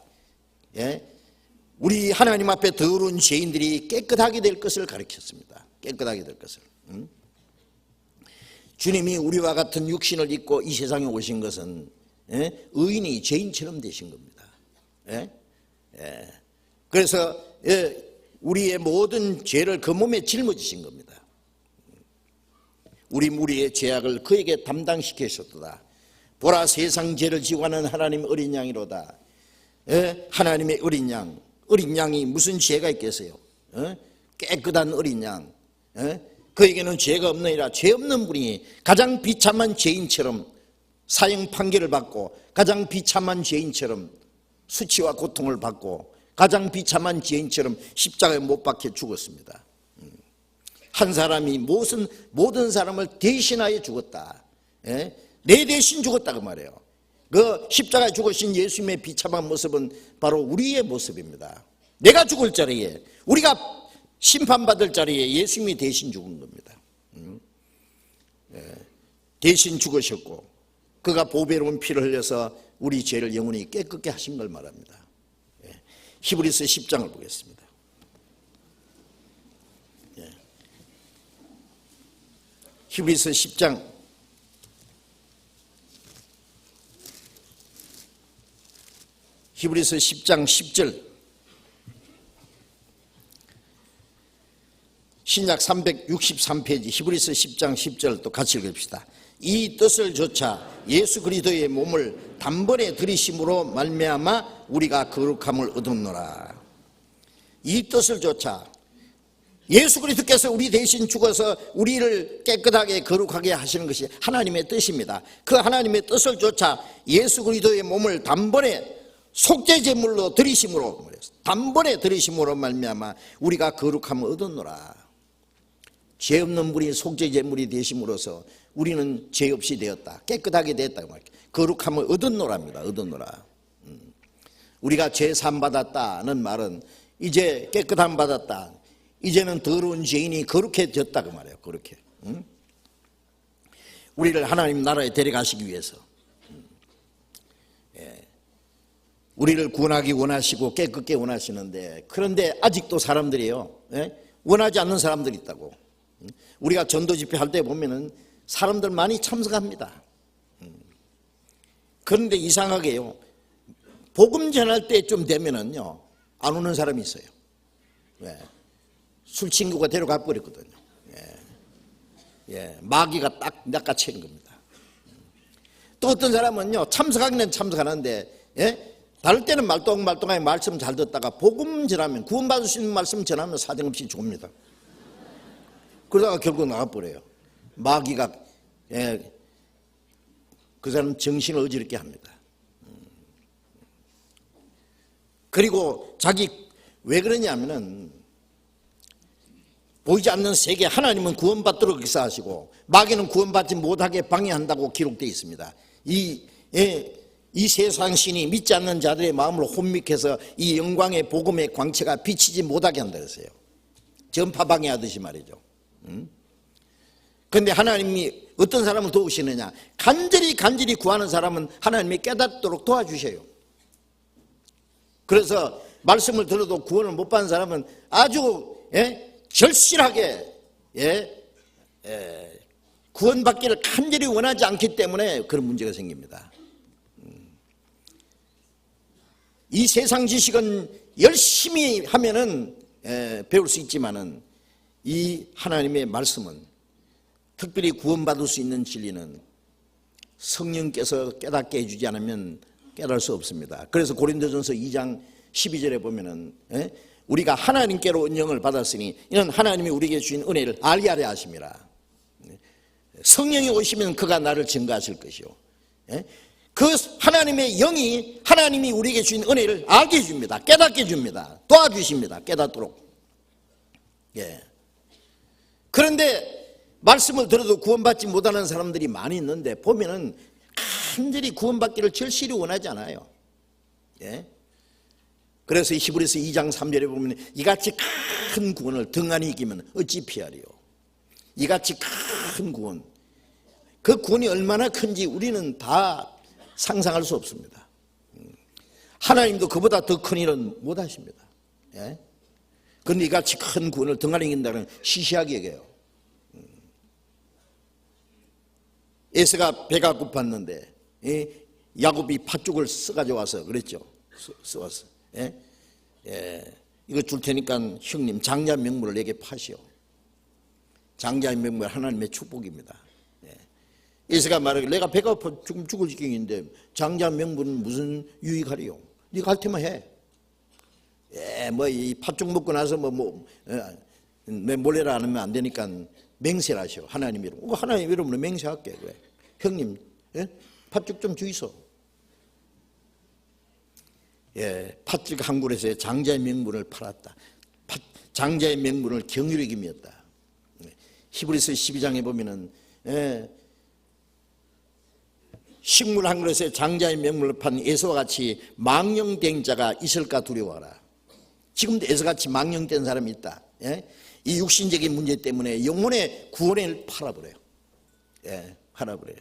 우리 하나님 앞에 더러운 죄인들이 깨끗하게 될 것을 가르쳤습니다. 깨끗하게 될 것을. 주님이 우리와 같은 육신을 입고 이 세상에 오신 것은 의인이 죄인처럼 되신 겁니다. 그래서 우리의 모든 죄를 그 몸에 짊어지신 겁니다. 우리 무리의 죄악을 그에게 담당시키셨도다. 보라 세상 죄를 지고 가는 하나님 어린 양이로다. 하나님의 어린 양이 무슨 죄가 있겠어요? 깨끗한 어린 양. 그에게는 죄가 없느니라. 죄 없는 분이 가장 비참한 죄인처럼 사형 판결을 받고 가장 비참한 죄인처럼 수치와 고통을 받고 가장 비참한 죄인처럼 십자가에 못 박혀 죽었습니다. 한 사람이 모든 사람을 대신하여 죽었다. 내 대신 죽었다 그 말이에요. 그 십자가에 죽으신 예수님의 비참한 모습은 바로 우리의 모습입니다. 내가 죽을 자리에 우리가 심판받을 자리에 예수님이 대신 죽은 겁니다. 대신 죽으셨고 그가 보배로운 피를 흘려서 우리 죄를 영원히 깨끗게 하신 걸 말합니다. 히브리서 10장을 보겠습니다. 히브리서 10장 10절 신약 363페이지 히브리서 10장 10절 또 같이 읽읍시다. 이 뜻을 조차 예수 그리스도의 몸을 단번에 들이심으로 말미암아 우리가 거룩함을 얻었노라. 이 뜻을 조차 예수 그리스도께서 우리 대신 죽어서 우리를 깨끗하게 거룩하게 하시는 것이 하나님의 뜻입니다. 그 하나님의 뜻을 조차 예수 그리스도의 몸을 단번에 속죄 제물로 들이심으로 단번에 들이심으로 말미암아 우리가 거룩함을 얻었노라. 죄 없는 분이 속죄 제물이 되심으로써 우리는 죄 없이 되었다. 깨끗하게 되었다. 거룩함을 얻었노랍니다. 얻었노라. 우리가 죄 산 받았다는 말은 이제 깨끗함 받았다. 이제는 더러운 죄인이 거룩해졌다 그 말이에요. 그렇게 우리를 하나님 나라에 데려가시기 위해서 우리를 구원하기 원하시고 깨끗게 원하시는데, 그런데 아직도 사람들이요, 원하지 않는 사람들이 있다고. 우리가 전도 집회 할 때 보면은 사람들 많이 참석합니다. 그런데 이상하게요, 복음 전할 때쯤 되면은요 안 오는 사람이 있어요. 왜? 술 친구가 데려가 버렸거든요. 마귀가 딱 낚아채는 겁니다. 또 어떤 사람은요, 참석하기는 참석하는데, 다를 때는 말똥말똥하게 말씀 잘 듣다가 복음 전하면, 구원받을 수 있는 말씀 전하면 사정없이 줍니다. 그러다가 결국 나가버려요. 마귀가 그 사람 정신을 어지럽게 합니다. 그리고 자기 왜 그러냐면은, 보이지 않는 세계, 하나님은 구원받도록 역사하시고 마귀는 구원받지 못하게 방해한다고 기록되어 있습니다. 이 세상 신이 믿지 않는 자들의 마음을 혼미해서 이 영광의 복음의 광채가 비치지 못하게 한다 그랬어요. 전파 방해하듯이 말이죠. 그런데 하나님이 어떤 사람을 도우시느냐, 간절히 구하는 사람은 하나님이 깨닫도록 도와주셔요. 그래서 말씀을 들어도 구원을 못 받는 사람은 아주 절실하게 구원받기를 간절히 원하지 않기 때문에 그런 문제가 생깁니다. 이 세상 지식은 열심히 하면은 배울 수 있지만은, 이 하나님의 말씀은, 특별히 구원받을 수 있는 진리는 성령께서 깨닫게 해주지 않으면 깨달을 수 없습니다. 그래서 고린도전서 2장 12절에 보면은, 우리가 하나님께로 은영을 받았으니 이는 하나님이 우리에게 주신 은혜를 알게 하려 하심이라. 성령이 오시면 그가 나를 증거하실 것이요, 그 하나님의 영이 하나님이 우리에게 주신 은혜를 알게 해줍니다. 깨닫게 해줍니다. 도와주십니다. 깨닫도록. 그런데 말씀을 들어도 구원받지 못하는 사람들이 많이 있는데, 보면은 간절히 구원받기를 절실히 원하지 않아요. 그래서 히브리서 2장 3절에 보면, 이같이 큰 구원을 등한히 이기면 어찌 피하리요. 이같이 큰 구원, 그 구원이 얼마나 큰지 우리는 다 상상할 수 없습니다. 하나님도 그보다 더 큰 일은 못 하십니다. 그런데 이같이 큰 구원을 등한히 이긴다는 시시하게 얘기해요. 에서가 배가 고팠는데 야곱이 팥죽을 써가지고 와서 그랬죠. 써왔어. 이거 줄 테니까 형님 장자 명물을 내게 파시오. 장자의 명물 하나님의 축복입니다. 에서가 말하기를, 내가 배가 고파 죽을 지경인데 장자 명분은 무슨 유익하리요? 네가 할 테만 해. 뭐 이 팥죽 먹고 나서 내 몰래라 하면 안 되니까 맹세를 하시오. 하나님 이름. 하나님 이름으로 맹세할게. 왜? 형님, 팥죽 좀 주이소. 팥죽 한 그릇에 장자의 명분을 팔았다. 장자의 명분을 경유로 이기었다. 히브리서 12장에 보면은, 식물 한 그릇에 장자의 명분을 판 에서와 같이 망령된 자가 있을까 두려워하라. 지금도 에서같이 망령된 사람이 있다. 이 육신적인 문제 때문에 영혼의 구원을 팔아버려요. 팔아버려요.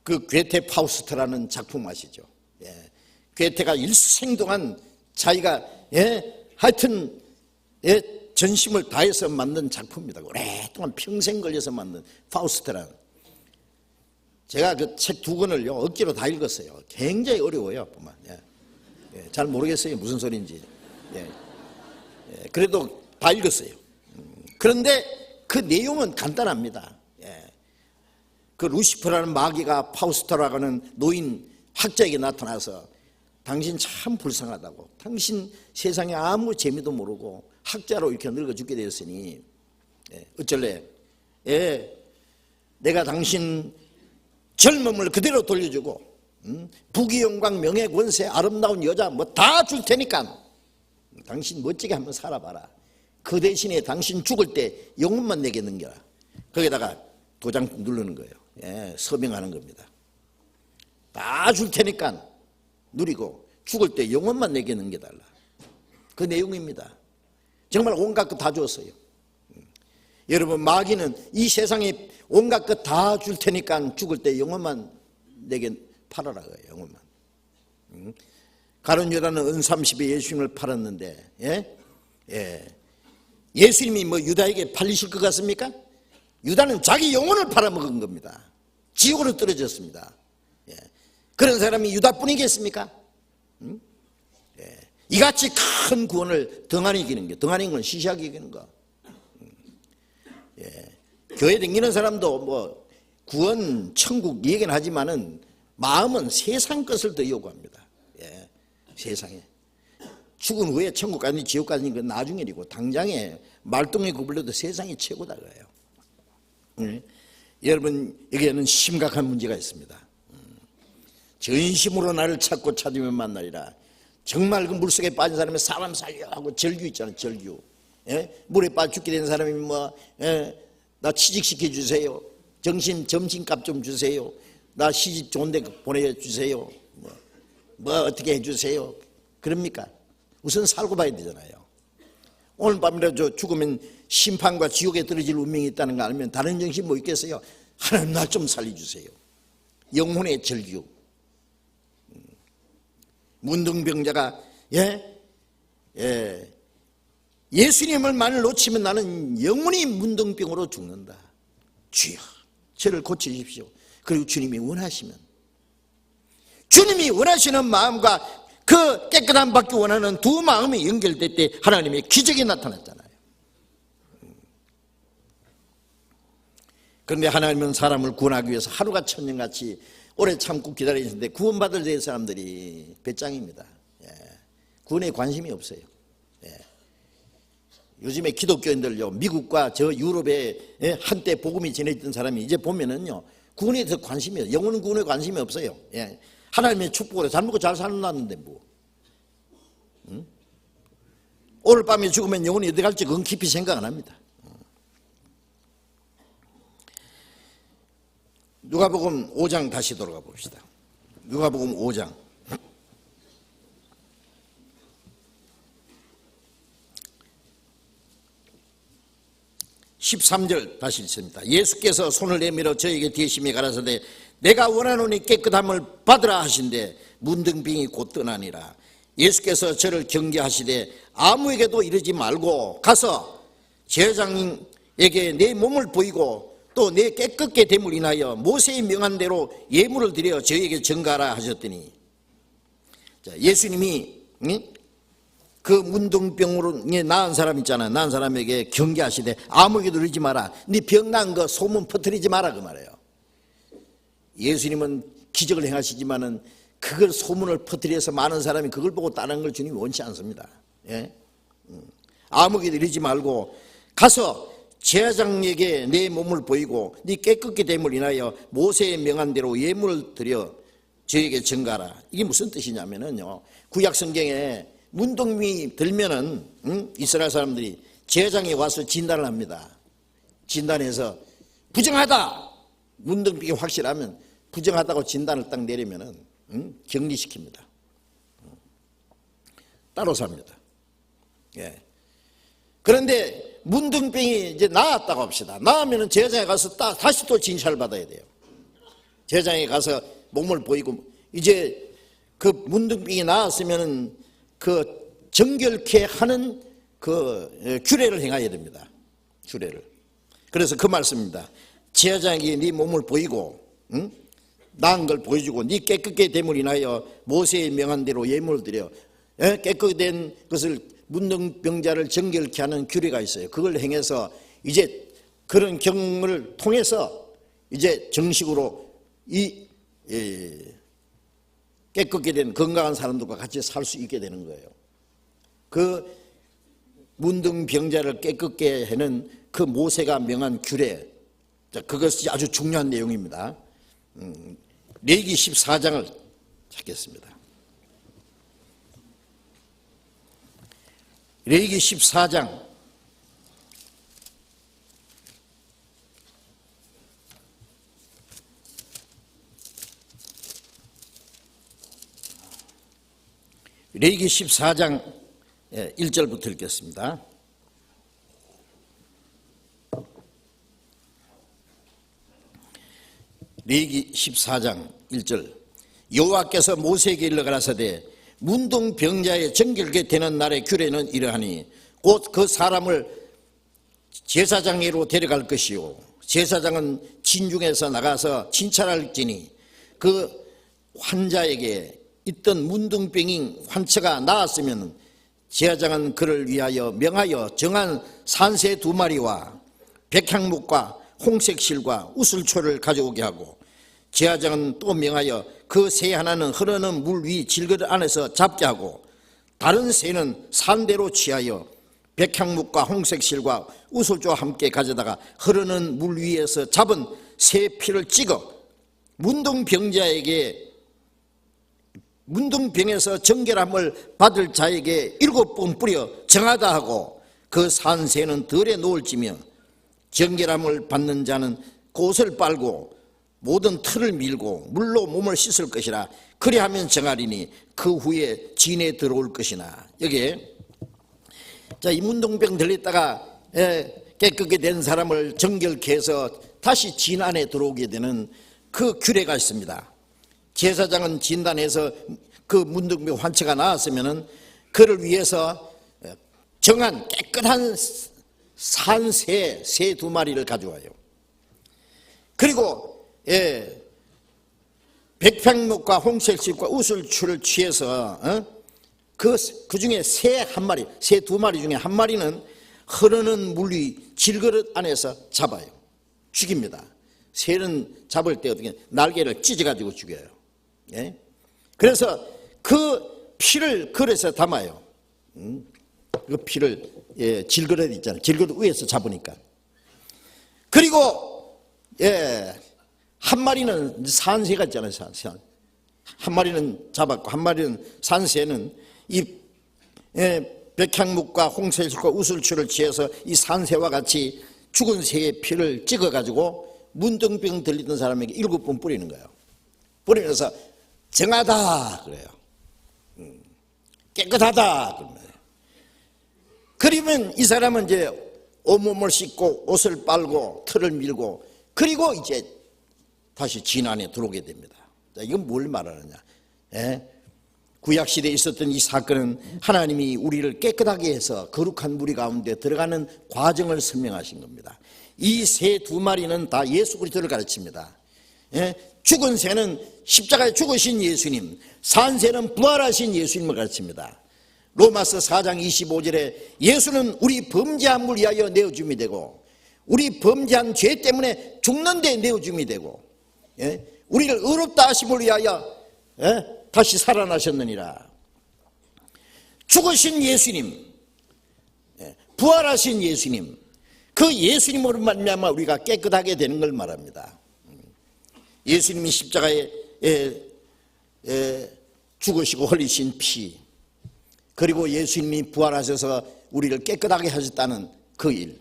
그 괴테 파우스트라는 작품 아시죠? 괴테가 일생 동안 자기가 하여튼 전심을 다해서 만든 작품입니다. 오랫동안 평생 걸려서 만든 파우스트라는. 제가 그 책 2권을요 억지로 다 읽었어요. 굉장히 어려워요. 보면. 잘 모르겠어요 무슨 소리인지. 그래도 다 읽었어요. 그런데 그 내용은 간단합니다. 그 루시퍼라는 마귀가 파우스트라고 하는 노인 학자에게 나타나서, 당신 참 불쌍하다고, 당신 세상에 아무 재미도 모르고 학자로 이렇게 늙어 죽게 되었으니 어쩔래? 내가 당신 젊음을 그대로 돌려주고 부귀 영광 명예 권세 아름다운 여자 뭐 다 줄 테니까 당신 멋지게 한번 살아봐라. 그 대신에 당신 죽을 때 영혼만 내게 넘겨라. 거기다가 도장 누르는 거예요. 서명하는 겁니다. 다 줄 테니까 누리고 죽을 때 영혼만 내게 넘겨달라. 그 내용입니다. 정말 온갖 거 다 줬어요. 여러분, 마귀는 이 세상에 온갖 것 다 줄 테니까 죽을 때 영혼만 내게 팔아라 그래요. 영혼만. 가룟 유다는 은 30에 예수님을 팔았는데, 예수님이 뭐 유다에게 팔리실 것 같습니까? 유다는 자기 영혼을 팔아먹은 겁니다. 지옥으로 떨어졌습니다. 그런 사람이 유다뿐이겠습니까? 이같이 큰 구원을 등한히 이기는 게, 등한히 건 시시하게 이기는 거. 교회 다니는 사람도 뭐 구원, 천국 얘기는 하지만은 마음은 세상 것을 더 요구합니다. 세상에. 죽은 후에 천국 가니 지옥 가니 그 나중 일이고, 당장에 말똥에 구불려도 세상이 최고다 그래요. 여러분, 여기에는 심각한 문제가 있습니다. 전심으로 나를 찾고 찾으면 만나리라. 정말 그 물속에 빠진 사람이 사람 살려 하고 절규 있잖아요. 절규. 물에 빠져 죽게 된 사람이 나 취직시켜 주세요. 점심값 좀 주세요. 나 시집 좋은 데 보내주세요. 뭐 어떻게 해주세요. 그럽니까? 우선 살고 봐야 되잖아요. 오늘 밤이라도 죽으면 심판과 지옥에 떨어질 운명이 있다는 거 알면 다른 정신 뭐 있겠어요? 하나님 날 좀 살려주세요. 영혼의 절규. 문둥병자가 예수님을 만일 놓치면 나는 영원히 문둥병으로 죽는다. 주여 저를 고쳐주십시오. 그리고 주님이 원하시면, 주님이 원하시는 마음과 그 깨끗함 받기 원하는 두 마음이 연결될 때 하나님의 기적이 나타났잖아요. 그런데 하나님은 사람을 구원하기 위해서 하루가 천년같이 오래 참고 기다리시는데 구원받을 때 사람들이 배짱입니다. 구원에 관심이 없어요. 요즘에 기독교인들요, 미국과 저 유럽에 한때 복음이 전해지던 사람이 이제 보면은요, 구원에 더 관심이 없어요. 영혼 구원에 관심이 없어요. 하나님의 축복으로 잘 먹고 잘 살았는데 뭐. 오늘 밤에 죽으면 영혼이 어디 갈지 그건 깊이 생각 안 합니다. 누가복음 5장 다시 돌아가 봅시다. 누가복음 5장. 13절 다시 읽습니다. 예수께서 손을 내밀어 저에게 대심히 가라사대 내가 원하노니 깨끗함을 받으라 하신대 문둥병이 곧 떠나니라. 예수께서 저를 경계하시되 아무에게도 이르지 말고 가서 제사장에게 내 몸을 보이고 또 내 깨끗게 됨을 인하여 모세의 명한 대로 예물을 드려 저에게 전가하라 하셨더니, 자, 예수님이 그 문둥병으로 나은 사람 있잖아. 나은 사람에게 경계하시되 아무에게도 이르지 마라. 네 병 나은 거 소문 퍼뜨리지 마라 그 말이에요. 예수님은 기적을 행하시지만은 그걸 소문을 퍼뜨려서 많은 사람이 그걸 보고 따르는 걸 주님이 원치 않습니다. 아무에게도 이르지 말고 가서 제사장에게 내 몸을 보이고 네 깨끗게 됨을 인하여 모세의 명한 대로 예물을 드려 저에게 전가하라. 이게 무슨 뜻이냐면은요, 구약 성경에 문둥병이 들면은 이스라엘 사람들이 제사장에 와서 진단을 합니다. 진단해서 부정하다, 문둥병이 확실하면 부정하다고 진단을 딱 내리면은 격리시킵니다. 따로 삽니다. 그런데 문둥병이 이제 나았다고 합시다. 나으면은 제사장에 가서 다시 또 진찰을 받아야 돼요. 제사장에 가서 몸을 보이고, 이제 그 문둥병이 나았으면은 그 정결케 하는 그 규례를 행해야 됩니다. 규례를. 그래서 그 말씀입니다. 제사장이 네 몸을 보이고 나은 걸 보여주고 네 깨끗게 됨을 인하여 모세의 명한 대로 예물을 드려. 깨끗된 것을 문둥병자를 정결케 하는 규례가 있어요. 그걸 행해서 이제 그런 경험을 통해서 이제 정식으로 이 깨끗게 된 건강한 사람들과 같이 살 수 있게 되는 거예요. 그 문둥병자를 깨끗게 하는 그 모세가 명한 규례, 그것이 아주 중요한 내용입니다. 레위기 14장을 찾겠습니다. 레위기 14장 1절부터 읽겠습니다. 레위기 14장 1절 여호와께서 모세에게 일러 가라사대 문둥병자의 정결케 되는 날의 규례는 이러하니 곧 그 사람을 제사장에로 데려갈 것이요 제사장은 진중에서 나가서 진찰할지니 그 환자에게 있던 문둥병인 환처가 나았으면 제사장은 그를 위하여 명하여 정한 산새 2마리와 백향목과 홍색실과 우슬초를 가져오게 하고 제사장은 또 명하여 그 새 하나는 흐르는 물 위 질그릇 안에서 잡게 하고 다른 새는 산대로 취하여 백향목과 홍색실과 우슬초와 함께 가져다가 흐르는 물 위에서 잡은 새 피를 찍어 문둥병에서 정결함을 받을 자에게 7번 뿌려 정하다 하고 그 산새는 덜에 놓을지며 정결함을 받는 자는 그옷을 빨고 모든 털을 밀고 물로 몸을 씻을 것이라 그리하면 정하리니 그 후에 진에 들어올 것이나. 여기에 이 문둥병 들렸다가 깨끗게 된 사람을 정결케 해서 다시 진 안에 들어오게 되는 그 규례가 있습니다. 제사장은 진단해서 그 문둥병 환처가 나왔으면 그를 위해서 정한 깨끗한 산새 2마리를 가져와요. 그리고 백향목과 홍색실과 우슬초를 취해서 그 중에 새 1마리, 새 2마리 중에 1마리는 흐르는 물 위 질그릇 안에서 잡아요. 죽입니다. 새는 잡을 때 어떻게 날개를 찢어가지고 죽여요. 그래서 그 피를 그릇에 담아요. 그 피를 질그릇 있잖아요. 질그릇 위에서 잡으니까. 그리고 1마리는 산새가 있잖아요. 산새. 1마리는 잡았고 1마리는 산새는 이 백향목과 홍색실과 우슬초를 취해서 이 산새와 같이 죽은 새의 피를 찍어가지고 문둥병 들리던 사람에게 7번 뿌리는 거예요. 뿌리면서 정하다 그래요. 깨끗하다 그러면. 그러면 이 사람은 이제 온몸을 씻고 옷을 빨고 털을 밀고 그리고 이제 다시 진 안에 들어오게 됩니다. 자, 이건 뭘 말하느냐? 구약시대에 있었던 이 사건은 하나님이 우리를 깨끗하게 해서 거룩한 무리 가운데 들어가는 과정을 설명하신 겁니다. 이 새 2마리는 다 예수 그리스도를 가르칩니다. 죽은 새는 십자가에 죽으신 예수님, 산 새는 부활하신 예수님을 가르칩니다. 로마서 4장 25절에 예수는 우리 범죄함을 위하여 내어줌이 되고 우리 범죄한 죄 때문에 죽는데 내어줌이 되고 우리를 의롭다 하심을 위하여 다시 살아나셨느니라. 죽으신 예수님, 부활하신 예수님, 그 예수님으로 말미암아 우리가 깨끗하게 되는 걸 말합니다. 예수님이 십자가에 죽으시고 흘리신 피, 그리고 예수님이 부활하셔서 우리를 깨끗하게 하셨다는 그 일.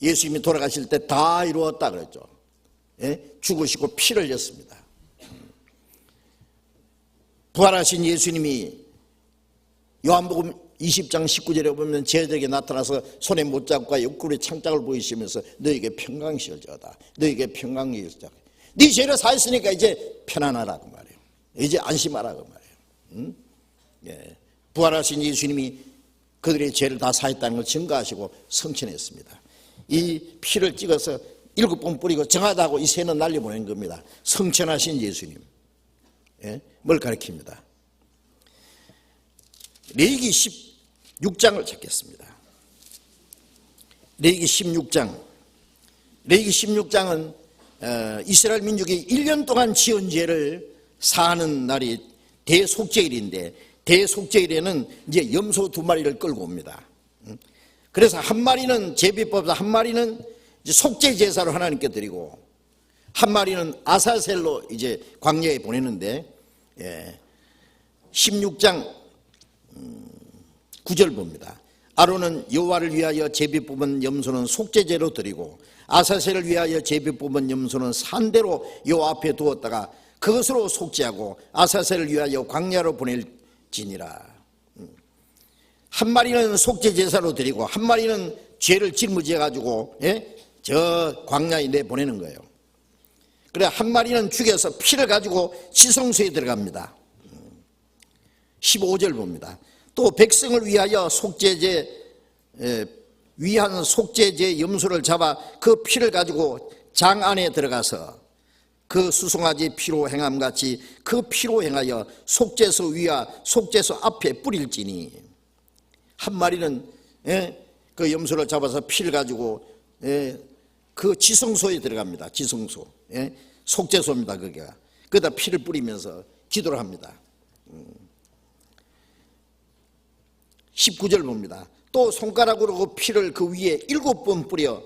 예수님이 돌아가실 때 다 이루었다 그랬죠. 죽으시고 피를 흘렸습니다. 부활하신 예수님이 요한복음 20장 19절에 보면 제자에게 나타나서 손에 못잡과 옆구리에 창짝을 보이시면서 너에게 평강이 있을지어다. 너에게 평강이 있을지어다. 네 죄를 사했으니까 이제 편안하라고 말해요. 이제 안심하라고 말해요. 부활하신 예수님이 그들의 죄를 다 사했다는 걸 증거하시고 성천했습니다. 이 피를 찍어서 7번 뿌리고 정하다고 이 새는 날려보낸 겁니다. 성천하신 예수님. 뭘 가리킵니다. 레위기 16장을 찾겠습니다. 레위기 16장. 레위기 16장은 이스라엘 민족이 1년 동안 지은 죄를 사하는 날이 대속죄일인데 대속죄일에는 이제 염소 2마리를 끌고 옵니다. 그래서 1마리는 제비법에서 1마리는 이제 속죄 제사로 하나님께 드리고 1마리는 아사셀로 이제 광야에 보내는데 16장 9절 봅니다. 아론은 여호와를 위하여 제비 뽑은 염소는 속죄제로 드리고 아사셀을 위하여 제비 뽑은 염소는 산대로 여호와 앞에 두었다가 그것으로 속죄하고 아사셀을 위하여 광야로 보낼지니라. 1마리는 속죄 제사로 드리고 1마리는 죄를 짊어져 가지고 저 광야에 내보내는 거예요. 그래 한 마리는 죽여서 피를 가지고 지성소에 들어갑니다. 15절 봅니다. 또 백성을 위하여 위한 속죄제 염소를 잡아 그 피를 가지고 장 안에 들어가서 그 수송아지 피로 행함같이 그 피로 행하여 속죄소 위와 속죄소 앞에 뿌릴지니. 한 마리는 그 염소를 잡아서 피를 가지고 그 지성소에 들어갑니다. 지성소, 속죄소입니다. 거기가. 거기다 피를 뿌리면서 기도를 합니다. 19절 봅니다. 또 손가락으로 그 피를 그 위에 7번 뿌려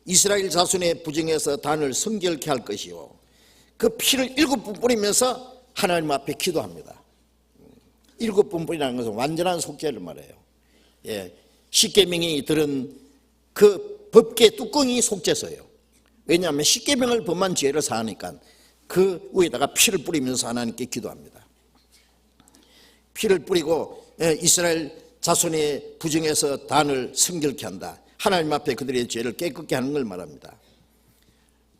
이스라엘 자손의 부정에서 단을 성결케 할 것이요. 그 피를 7번 뿌리면서 하나님 앞에 기도합니다. 7번 뿌리라는 것은 완전한 속죄를 말해요. 십계명이 들은 그 법계 뚜껑이 속죄소예요. 왜냐하면 십계명을 범한 죄를 사하니까 그 위에다가 피를 뿌리면서 하나님께 기도합니다. 피를 뿌리고 이스라엘 자손의 부정에서 단을 성결케 한다. 하나님 앞에 그들의 죄를 깨끗게 하는 걸 말합니다.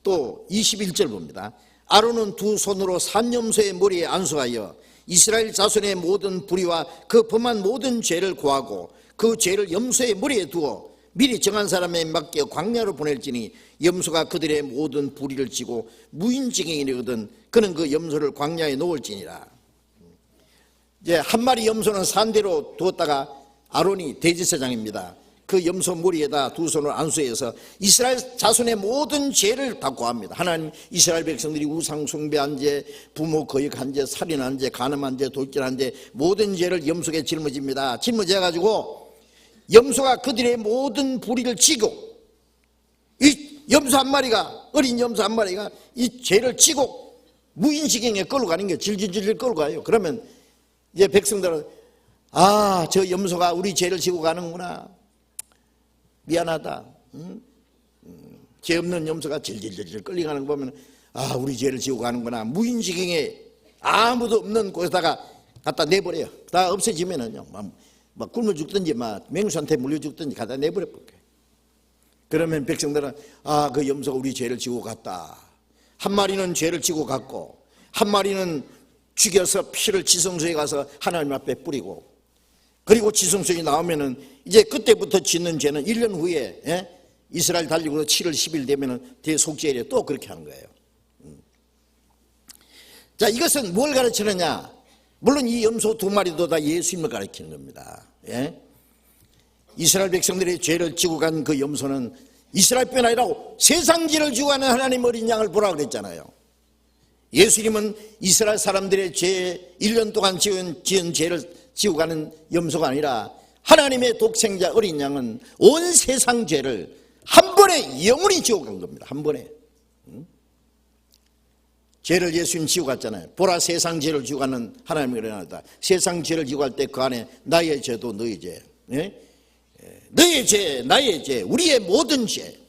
또 21절 봅니다. 아론은 두 손으로 산염소의 머리에 안수하여 이스라엘 자손의 모든 불의와 그 범한 모든 죄를 고하고 그 죄를 염소의 머리에 두어 미리 정한 사람에 맡겨 광야로 보낼지니 염소가 그들의 모든 불의를 지고 무인지경이거든 그는 그 염소를 광야에 놓을지니라. 이제 한 마리 염소는 산대로 두었다가 아론이 대제사장입니다. 그 염소 머리에다 두 손을 안수해서 이스라엘 자손의 모든 죄를 다 고합니다. 하나님, 이스라엘 백성들이 우상 숭배한 죄, 부모 거역한 죄, 살인한 죄, 간음한 죄, 돌질한 죄, 모든 죄를 염소에게 짊어집니다. 짊어져가지고 염소가 그들의 모든 불의를 지고, 이 염소 한 마리가, 어린 염소 한 마리가 이 죄를 지고 무인지경에 끌고 가는 게 질질질 끌고 가요. 그러면 이제 백성들은 저 염소가 우리 죄를 지고 가는구나. 미안하다. 죄 없는 염소가 질질질 끌려가는 거 보면 우리 죄를 지고 가는구나. 무인지경에 아무도 없는 곳에다가 갖다 내버려요. 다 없어지면은요, 막 굶어 죽든지 막 맹수한테 물려 죽든지 갖다 내버려 볼게요. 그러면 백성들은 그 염소가 우리 죄를 지고 갔다. 한 마리는 죄를 지고 갔고 한 마리는 죽여서 피를 지성소에 가서 하나님 앞에 뿌리고, 그리고 지성소에 나오면은 이제 그때부터 짓는 죄는 1년 후에 이스라엘 달리고 7월 10일 되면은 대속죄일에 또 그렇게 하는 거예요. 자, 이것은 뭘 가르치느냐? 물론 이 염소 두 마리도 다 예수님을 가르치는 겁니다. 이스라엘 백성들의 죄를 지고 간 그 염소는 이스라엘뿐 아니라 세상 죄를 지고 가는 하나님 어린 양을 보라 그랬잖아요. 예수님은 이스라엘 사람들의 죄, 1년 동안 지은 죄를 지고 가는 염소가 아니라 하나님의 독생자 어린 양은 온 세상 죄를 한 번에 영원히 지고 간 겁니다. 한 번에. 죄를 예수님 지고 갔잖아요. 보라, 세상 죄를 지고 가는 하나님이 일어나다. 세상 죄를 지고 갈 때 그 안에 나의 죄도 너의 죄, 너의 죄, 나의 죄, 우리의 모든 죄,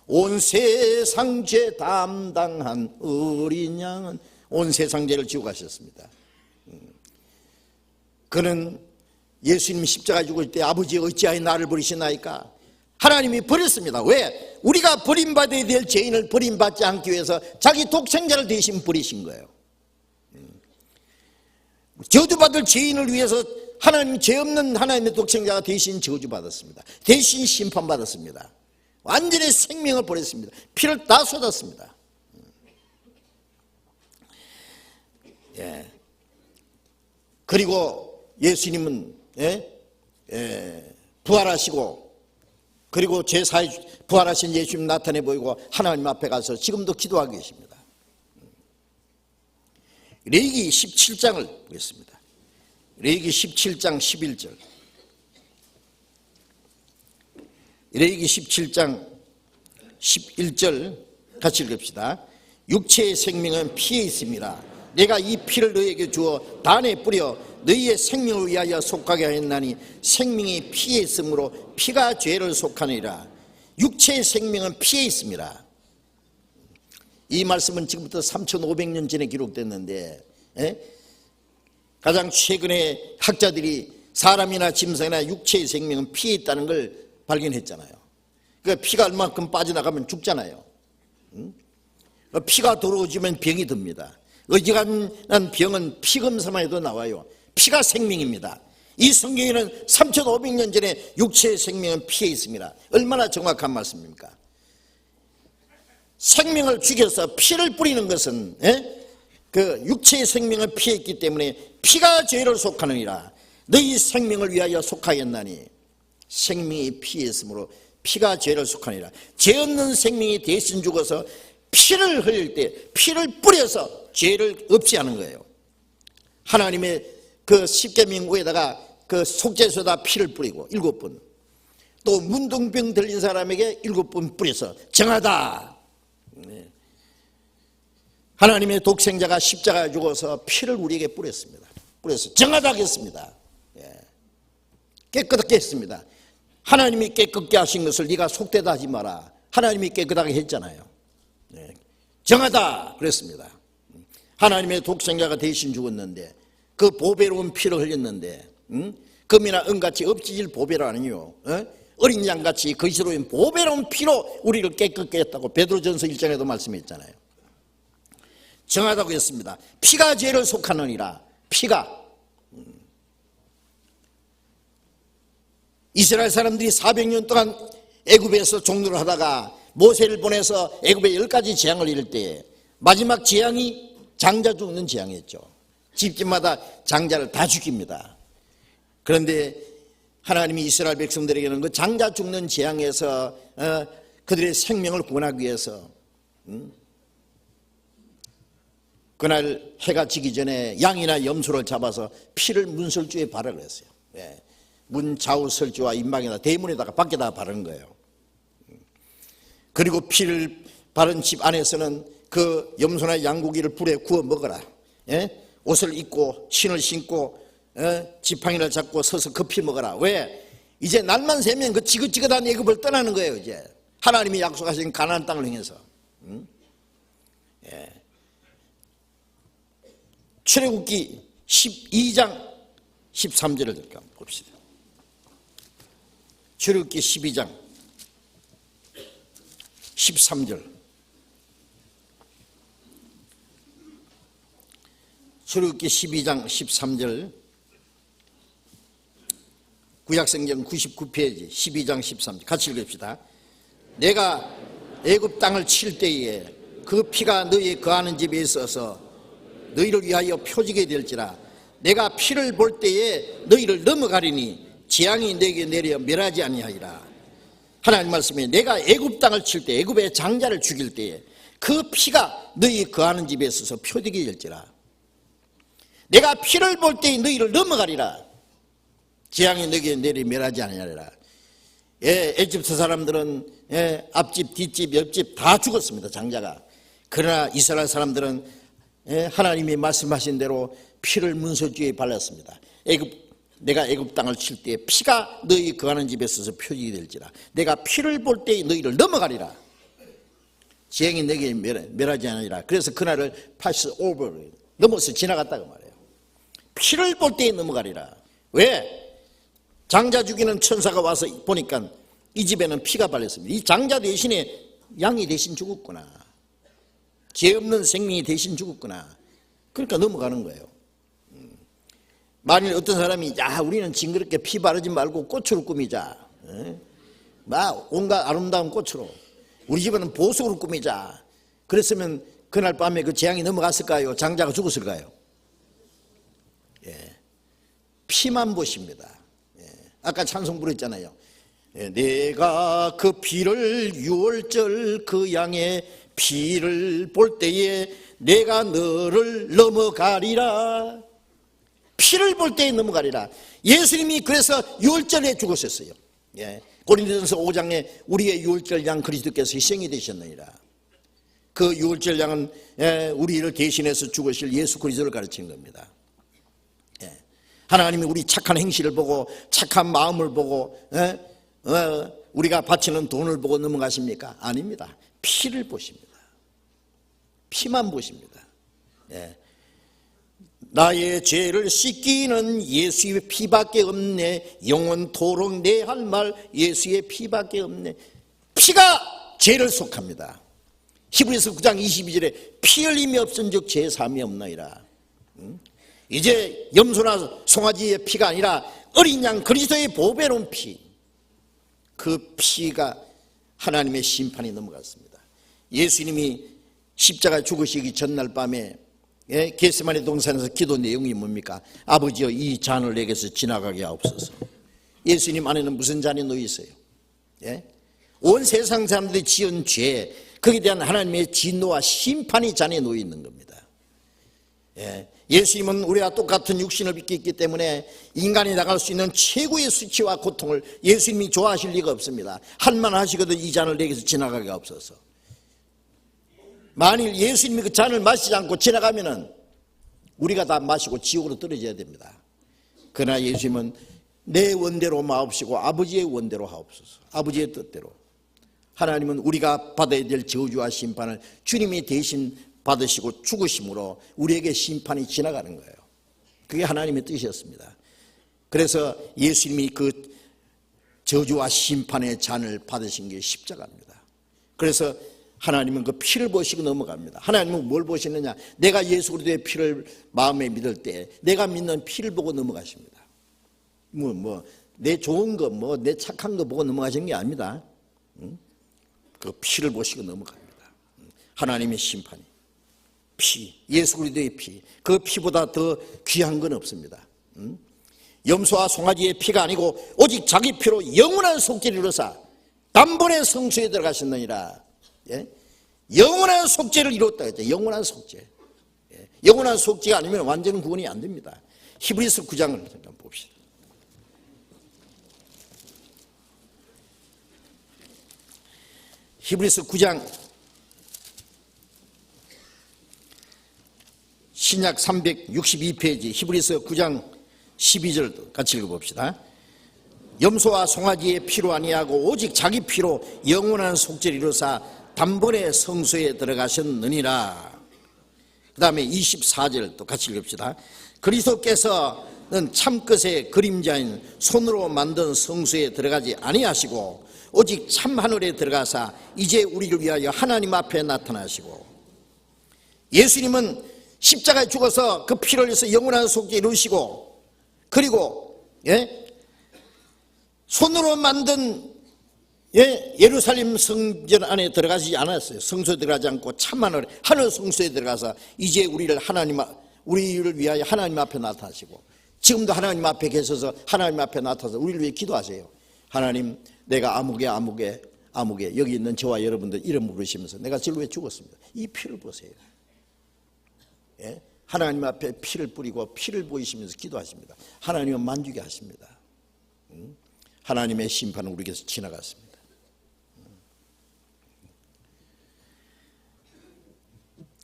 온 세상 죄 담당한 어린 양은 온 세상 죄를 지고 가셨습니다. 그는 예수님 십자가 죽을 때 아버지 어찌하여 나를 버리시나이까? 하나님이 버렸습니다. 왜? 우리가 버림받아야 될 죄인을 버림받지 않기 위해서 자기 독생자를 대신 버리신 거예요. 저주받을 죄인을 위해서 하나님, 죄 없는 하나님의 독생자가 대신 저주받았습니다. 대신 심판받았습니다. 완전히 생명을 버렸습니다. 피를 다 쏟았습니다. 그리고 예수님은 부활하시고, 그리고 제4회 부활하신 예수님 나타내 보이고 하나님 앞에 가서 지금도 기도하고 계십니다. 레위기 17장을 보겠습니다. 레위기 17장 11절. 레위기 17장 11절 같이 읽읍시다. 육체의 생명은 피에 있습니다. 내가 이 피를 너희에게 주어 단에 뿌려 너희의 생명을 위하여 속하게 하였나니 생명이 피에 있으므로 피가 죄를 속하느니라. 육체의 생명은 피에 있습니다. 이 말씀은 지금부터 3500년 전에 기록됐는데 가장 최근에 학자들이 사람이나 짐승이나 육체의 생명은 피에 있다는 걸 발견했잖아요. 그러니까 피가 얼마큼 빠져나가면 죽잖아요. 피가 더러워지면 병이 듭니다. 어지간한 병은 피검사만 해도 나와요. 피가 생명입니다. 이 성경에는 3,500년 전에 육체의 생명은 피에 있습니다. 얼마나 정확한 말씀입니까? 생명을 죽여서 피를 뿌리는 것은 그 육체의 생명은 피에 있기 때문에 피가 죄를 속하느니라. 너희 생명을 위하여 속하였나니 생명이 피에 있으므로 피가 죄를 속하니라. 죄 없는 생명이 대신 죽어서 피를 흘릴 때 피를 뿌려서 죄를 없이 하는 거예요. 하나님의 그 십계명에다가 그 속죄소에다 피를 뿌리고 7번, 또 문둥병 들린 사람에게 7번 뿌려서 정하다. 하나님의 독생자가 십자가에 죽어서 피를 우리에게 뿌렸습니다. 뿌려서 정하다 하겠습니다. 깨끗하게 했습니다. 하나님이 깨끗게 하신 것을 네가 속되다 하지 마라. 하나님이 깨끗하게 했잖아요. 정하다 그랬습니다. 하나님의 독생자가 대신 죽었는데 그 보배로운 피를 흘렸는데 금이나 은같이 없어질 보배가 아니요, 어린 양같이 거시로운 보배로운 피로 우리를 깨끗게 했다고 베드로전서 1장에도 말씀했잖아요. 정하다고 했습니다. 피가 죄를 속하느니라. 피가. 이스라엘 사람들이 400년 동안 애굽에서 종노를 하다가 모세를 보내서 애굽에 10가지 재앙을 이룰 때 마지막 재앙이 장자 죽는 재앙이었죠. 집집마다 장자를 다 죽입니다. 그런데 하나님이 이스라엘 백성들에게는 그 장자 죽는 재앙에서 그들의 생명을 구원하기 위해서 그날 해가 지기 전에 양이나 염소를 잡아서 피를 문설주에 바르라 그랬어요. 문 좌우 설주와 인방에다 대문에다가 밖에다가 바른 거예요. 그리고 피를 바른 집 안에서는 그 염소나 양고기를 불에 구워 먹어라. 옷을 입고 신을 신고 지팡이를 잡고 서서 급히 먹어라. 왜? 이제 날만 새면 그 지긋지긋한 애굽을 떠나는 거예요. 이제 하나님이 약속하신 가나안 땅을 향해서. 출애굽기 12장 13절을 봅시다. 출애굽기 12장 13절. 출애굽기 12장 13절. 구약성경 99페이지 12장 13절 같이 읽읍시다. 내가 애굽 땅을 칠 때에 그 피가 너희 거하는 집에 있어서 너희를 위하여 표지게 될지라. 내가 피를 볼 때에 너희를 넘어가리니 재앙이 내게 내려 멸하지 아니하리라. 하나님 말씀에 내가 애굽 땅을 칠 때, 애굽의 장자를 죽일 때에 그 피가 너희 거하는 집에 있어서 표되게 될지라. 내가 피를 볼 때에 너희를 넘어가리라. 재앙이 너에게 내려 멸하지 아니하리라. 에집트 사람들은 앞집, 뒷집, 옆집 다 죽었습니다. 장자가. 그러나 이스라엘 사람들은 하나님이 말씀하신 대로 피를 문설주에 발랐습니다. 내가 애굽 땅을 칠 때 피가 너희 거하는 집에 있어서 표적이 될지라. 내가 피를 볼 때 너희를 넘어가리라. 재앙이 너에게 멸하지 않으리라. 그래서 그날을 pass over, 넘어서 지나갔다고 말해요. 피를 볼 때 넘어가리라. 왜? 장자 죽이는 천사가 와서 보니까 이 집에는 피가 발렸습니다. 이 장자 대신에 양이 대신 죽었구나. 죄 없는 생명이 대신 죽었구나. 그러니까 넘어가는 거예요. 만일 어떤 사람이 우리는 징그럽게 피 바르지 말고 꽃으로 꾸미자. 막 온갖 아름다운 꽃으로. 우리 집은 보석으로 꾸미자. 그랬으면 그날 밤에 그 재앙이 넘어갔을까요? 장자가 죽었을까요? 피만 보십니다. 아까 찬송 부르셨잖아요. 내가 그 피를 6월절 그 양의 피를 볼 때에 내가 너를 넘어가리라. 피를 볼 때에 넘어가리라. 예수님이 그래서 6월절에 죽으셨어요. 고린도전서 5장에 우리의 6월절 양 그리스도께서 희생이 되셨느니라. 그 6월절 양은 우리를 대신해서 죽으실 예수 그리스도를 가르치는 겁니다. 하나님이 우리 착한 행실을 보고 착한 마음을 보고 우리가 바치는 돈을 보고 넘어가십니까? 아닙니다. 피를 보십니다. 피만 보십니다. 나의 죄를 씻기는 예수의 피밖에 없네. 영원토록 내 할 말 예수의 피밖에 없네. 피가 죄를 속합니다. 히브리서 9장 22절에 피 흘림이 없은즉 죄 사함이 없나이다. 이제 염소나 송아지의 피가 아니라 어린 양 그리스도의 보배로운 피, 그 피가 하나님의 심판이 넘어갔습니다. 예수님이 십자가 죽으시기 전날 밤에 겟세마네 동산에서 기도 내용이 뭡니까? 아버지여 이 잔을 내게서 지나가게 하옵소서. 예수님 안에는 무슨 잔이 놓여 있어요? 온 세상 사람들이 지은 죄, 거기에 대한 하나님의 진노와 심판이 잔에 놓여 있는 겁니다. 예수님은 우리와 똑같은 육신을 입고 있기 때문에 인간이 나갈 수 있는 최고의 수치와 고통을 예수님이 좋아하실 리가 없습니다. 한만 하시거든 이 잔을 내게서 지나가게 없어서. 만일 예수님이 그 잔을 마시지 않고 지나가면은 우리가 다 마시고 지옥으로 떨어져야 됩니다. 그러나 예수님은 내 원대로 마옵시고 아버지의 원대로 하옵소서. 아버지의 뜻대로. 하나님은 우리가 받아야 될 저주와 심판을 주님이 대신 받으시고 죽으심으로 우리에게 심판이 지나가는 거예요. 그게 하나님의 뜻이었습니다. 그래서 예수님이 그 저주와 심판의 잔을 받으신 게 십자가입니다. 그래서 하나님은 그 피를 보시고 넘어갑니다. 하나님은 뭘 보시느냐? 내가 예수 그리스도의 피를 마음에 믿을 때 내가 믿는 피를 보고 넘어가십니다. 내 좋은 거, 내 착한 거 보고 넘어가시는 게 아닙니다. 그 피를 보시고 넘어갑니다. 하나님의 심판이. 피, 예수 그리스도의 피, 그 피보다 더 귀한 건 없습니다. 염소와 송아지의 피가 아니고 오직 자기 피로 영원한 속죄를 이루사 단번에 성소에 들어가셨느니라. 영원한 속죄를 이뤘다 했죠. 영원한 속죄. 영원한 속죄가 아니면 완전 구원이 안 됩니다. 히브리서 9장을 잠깐 봅시다. 히브리서 9장 신약 362페이지 히브리서 9장 12절도 같이 읽어봅시다. 염소와 송아지의 피로 아니하고 오직 자기 피로 영원한 속죄를 이루사 단번에 성소에 들어가셨느니라. 그 다음에 24절도 같이 읽읍시다. 그리스도께서는 참끝의 그림자인 손으로 만든 성소에 들어가지 아니하시고 오직 참 하늘에 들어가사 이제 우리를 위하여 하나님 앞에 나타나시고, 예수님은 십자가에 죽어서 그 피를 흘려서 영원한 속죄 이루시고, 그리고 손으로 만든 예루살렘 성전 안에 들어가지 않았어요. 성소에 들어가지 않고 참 하늘 성소에 들어가서 이제 우리를 위하여 하나님 앞에 나타나시고, 지금도 하나님 앞에 계셔서 하나님 앞에 나타나서 우리를 위해 기도하세요. 하나님, 내가 아무개 여기 있는 저와 여러분들 이름 부르시면서 내가 진로 위해 죽었습니다. 이 피를 보세요. 하나님 앞에 피를 뿌리고 피를 보이시면서 기도하십니다. 하나님은 만주게 하십니다. 하나님의 심판은 우리에게서 지나갔습니다.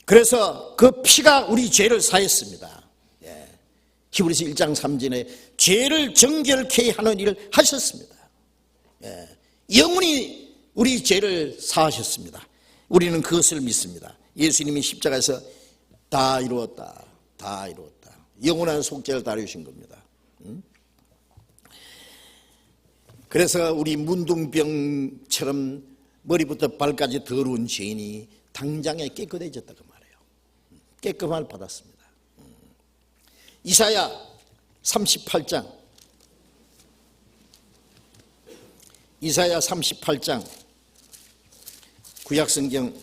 그래서 그 피가 우리 죄를 사했습니다. 히브리서 1장 3절에 죄를 정결케 하는 일을 하셨습니다. 영원히 우리 죄를 사하셨습니다. 우리는 그것을 믿습니다. 예수님이 십자가에서 다 이루었다, 다 이루었다. 영원한 속죄를 다 이루신 겁니다. 그래서 우리 문둥병처럼 머리부터 발까지 더러운 죄인이 당장에 깨끗해졌다 그 말이에요. 깨끗함을 받았습니다. 이사야 38장 구약성경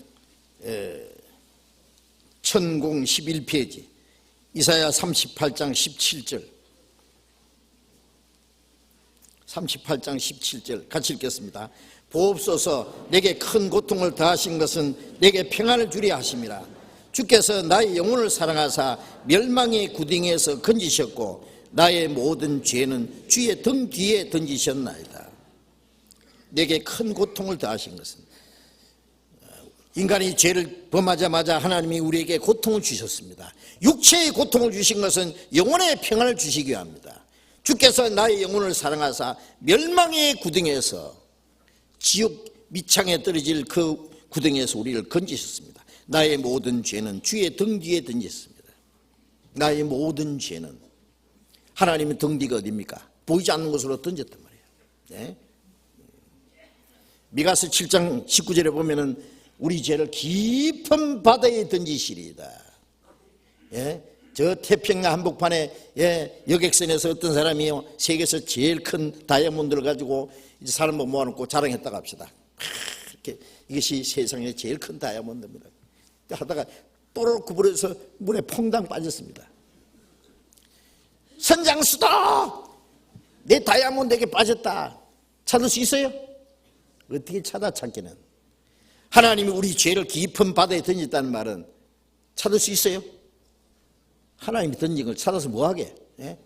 1011페이지 이사야 38장 17절 같이 읽겠습니다. 보옵소서, 내게 큰 고통을 더하신 것은 내게 평안을 주려 하심이라. 주께서 나의 영혼을 사랑하사 멸망의 구덩이에서 건지셨고 나의 모든 죄는 주의 등 뒤에 던지셨나이다. 내게 큰 고통을 더하신 것은, 인간이 죄를 범하자마자 하나님이 우리에게 고통을 주셨습니다. 육체의 고통을 주신 것은 영혼의 평안을 주시기 위함입니다. 주께서 나의 영혼을 사랑하사 멸망의 구덩이에서, 지옥 밑창에 떨어질 그 구덩이에서 우리를 건지셨습니다. 나의 모든 죄는 주의 등 뒤에 던졌습니다. 나의 모든 죄는, 하나님의 등 뒤가 어디입니까? 보이지 않는 곳으로 던졌단 말이에요. 미가서 7장 19절에 보면은 우리 죄를 깊은 바다에 던지시리이다. 예? 저 태평양 한복판에 여객선에서 어떤 사람이요, 세계에서 제일 큰 다이아몬드를 가지고 이제 사람을 모아놓고 자랑했다고 합시다. 이렇게 이것이 세상에 제일 큰 다이아몬드입니다. 하다가 또르륵 구부러져서 물에 퐁당 빠졌습니다. 선장수도 내 다이아몬드에게 빠졌다. 찾을 수 있어요? 어떻게 찾기는? 하나님이 우리 죄를 깊은 바다에 던졌다는 말은 찾을 수 있어요? 하나님이 던진 걸 찾아서 뭐하게? 예?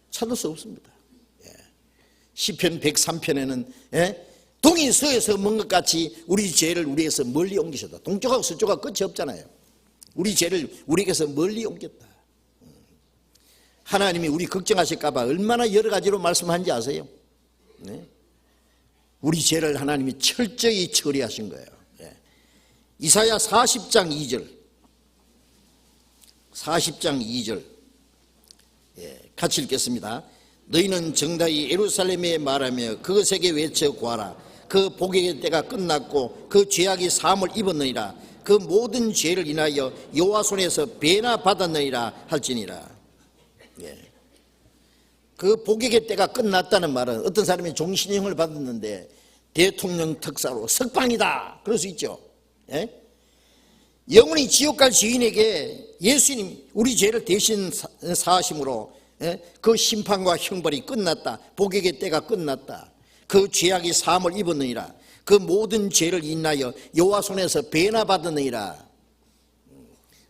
찾을 수 없습니다. 예. 시편 103편에는 동이 서에서 먼 것 같이 우리 죄를 우리에게서 멀리 옮기셨다. 동쪽하고 서쪽하고 끝이 없잖아요. 우리 죄를 우리에게서 멀리 옮겼다. 하나님이 우리 걱정하실까 봐 얼마나 여러 가지로 말씀하는지 아세요? 네? 우리 죄를 하나님이 철저히 처리하신 거예요. 예. 이사야 40장 2절 40장 2절 같이 읽겠습니다. 너희는 정다이 예루살렘에 말하며 그것에게 외쳐 구하라. 그 복의 때가 끝났고 그 죄악이 사함을 입었느니라. 그 모든 죄를 인하여 여호와 손에서 배나 받았느니라 할지니라. 그 복의 때가 끝났다는 말은 어떤 사람이 종신형을 받았는데 대통령 특사로 석방이다 그럴 수 있죠. 영원히 지옥 갈 죄인에게 예수님 우리 죄를 대신 사하심으로 그 심판과 형벌이 끝났다. 복의 때가 끝났다. 그 죄악이 사함을 입었느니라. 그 모든 죄를 인하여 여호와 손에서 배나 받았느니라.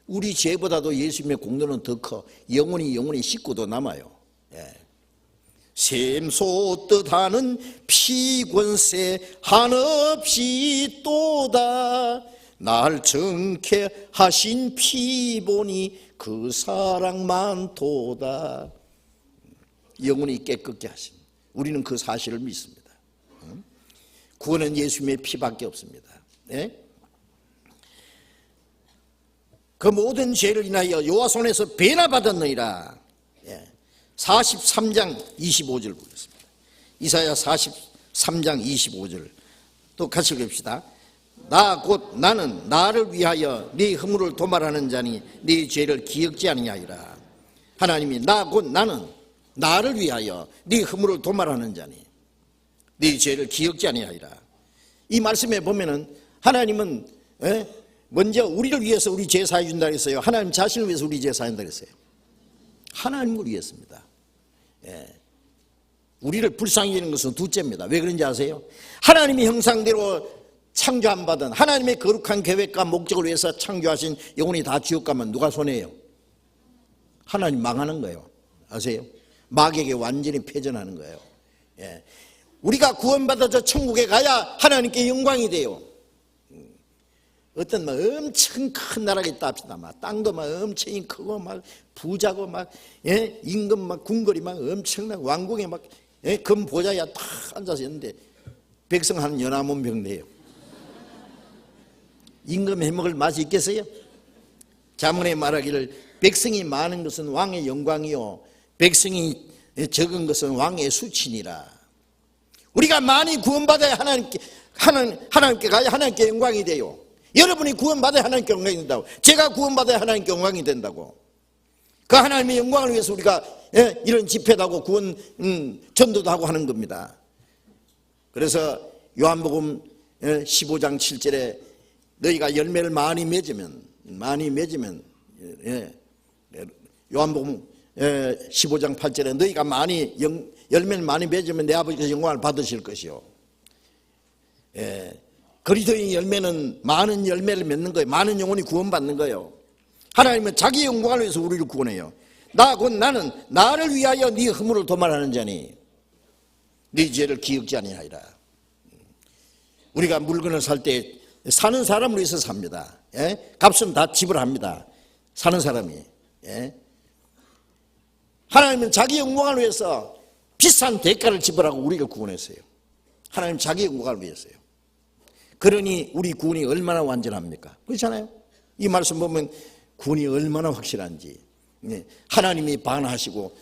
우리 죄보다도 예수님의 공로는 더 커. 영원히 씻고도 남아요. 샘솟듯 하는 피권세 한없이 또다. 날 정케 하신 피보니 그 사랑만 도다. 영혼이 깨끗게 하신, 우리는 그 사실을 믿습니다. 구원은 예수님의 피밖에 없습니다. 그 모든 죄를 인하여 여호와 손에서 배나 받았느니라. 43장 25절 보겠습니다. 이사야 43장 25절 또 같이 읽읍시다. 나 곧 나는 나를 위하여 네 허물을 도말하는 자니 네 죄를 기억지 아니하리라. 하나님이 나 곧 나는 나를 위하여 네 허물을 도말하는 자니 네 죄를 기억지 아니하리라. 이 말씀에 보면은 하나님은 먼저 우리를 위해서 우리 죄 사해 준다 그랬어요. 하나님 자신을 위해서 우리 죄 사한다 그랬어요. 하나님을 위해서입니다. 우리를 불쌍히 여기는 것은 둘째입니다. 왜 그런지 아세요? 하나님의 형상대로 창조 안 받은 하나님의 거룩한 계획과 목적을 위해서 창조하신 영혼이 다 지옥 가면 누가 손해요? 하나님 망하는 거예요. 아세요? 마귀에게 완전히 패전하는 거예요. 우리가 구원받아서 천국에 가야 하나님께 영광이 돼요. 어떤 막 엄청 큰 나라가 있다 합시다. 막 땅도 막 엄청 크고 막 부자고 막 임금 막 궁궐이 막 엄청나고 왕궁에 막 금 보좌야 딱 앉아서 있는데 백성 한 연하문 병돼요. 임금 해먹을 맛이 있겠어요? 자문에 말하기를 백성이 많은 것은 왕의 영광이요 백성이 적은 것은 왕의 수치니라. 우리가 많이 구원받아야 하나님께 가야 하나님께 영광이 돼요. 여러분이 구원받아야 하나님께 영광이 된다고. 제가 구원받아야 하나님께 영광이 된다고. 그 하나님의 영광을 위해서 우리가 이런 집회도 하고 구원 전도도 하고 하는 겁니다. 그래서 요한복음 15장 7절에 너희가 열매를 많이 맺으면 요한복음 15장 8절에 너희가 열매를 많이 맺으면 내 아버지께서 영광을 받으실 것이요. 그리스도의 열매는 많은 열매를 맺는 거예요. 많은 영혼이 구원받는 거예요. 하나님은 자기 영광을 위해서 우리를 구원해요. 나 곧 나는 나를 위하여 네 허물을 도말하는 자니 네 죄를 기억지 아니하리라. 우리가 물건을 살 때 사는 사람을 위해서 삽니다. 값은 다 지불합니다. 사는 사람이. 하나님은 자기 영광을 위해서 비싼 대가를 지불하고 우리를 구원했어요. 하나님 자기 영광을 위해서요. 그러니 우리 구원이 얼마나 완전합니까? 그렇잖아요. 이 말씀 보면 구원이 얼마나 확실한지. 하나님이 반하시고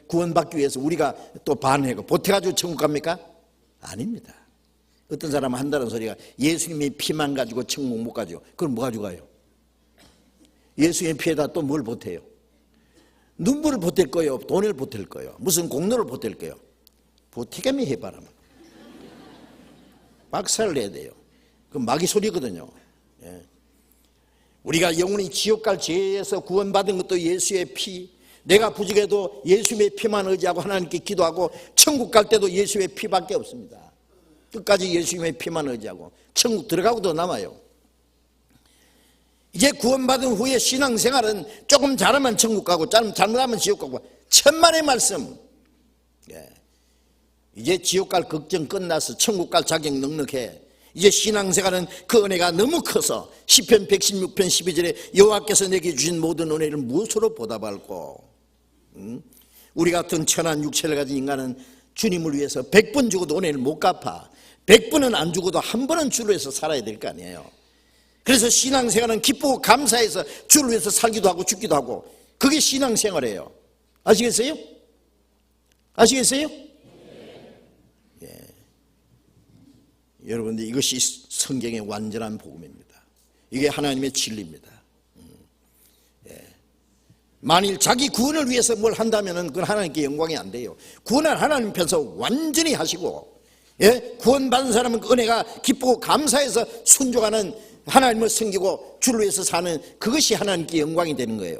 구원받기 위해서 우리가 또 반하고 보태가지고 천국 갑니까? 아닙니다. 어떤 사람은 한다는 소리가 예수님의 피만 가지고 천국 못 가죠. 그럼 뭐 가지고 가요? 예수의 피에다 또 뭘 보태요? 눈물을 보탤 거예요? 돈을 보탤 거예요? 무슨 공로를 보탤 거예요? 보태게미 해봐라. 박살을 내야 돼요. 그 마귀 소리거든요. 예. 우리가 영원히 지옥 갈 죄에서 구원받은 것도 예수의 피, 내가 부족해도 예수의 피만 의지하고 하나님께 기도하고 천국 갈 때도 예수의 피밖에 없습니다. 끝까지 예수님의 피만 의지하고 천국 들어가고도 남아요. 이제 구원받은 후에 신앙생활은 조금 잘하면 천국 가고 잘못하면 지옥 가고 천만의 말씀. 예. 이제 지옥 갈 걱정 끝나서 천국 갈 자격 넉넉해. 이제 신앙생활은 그 은혜가 너무 커서 시편 116편 12절에 여호와께서 내게 주신 모든 은혜를 무엇으로 보답할꼬. 우리 같은 천한 육체를 가진 인간은 주님을 위해서 100번 죽어도 은혜를 못 갚아. 100번은 안 죽어도 한 번은 주를 위해서 살아야 될 거 아니에요. 그래서 신앙생활은 기쁘고 감사해서 주를 위해서 살기도 하고 죽기도 하고, 그게 신앙생활이에요. 아시겠어요? 아시겠어요? 예. 여러분들, 이것이 성경의 완전한 복음입니다. 이게 하나님의 진리입니다. 예. 만일 자기 구원을 위해서 뭘 한다면 그건 하나님께 영광이 안 돼요. 구원은 하나님 편에서 완전히 하시고, 예? 구원받은 사람은 그 은혜가 기쁘고 감사해서 순종하는, 하나님을 섬기고 주를 위해서 사는, 그것이 하나님께 영광이 되는 거예요.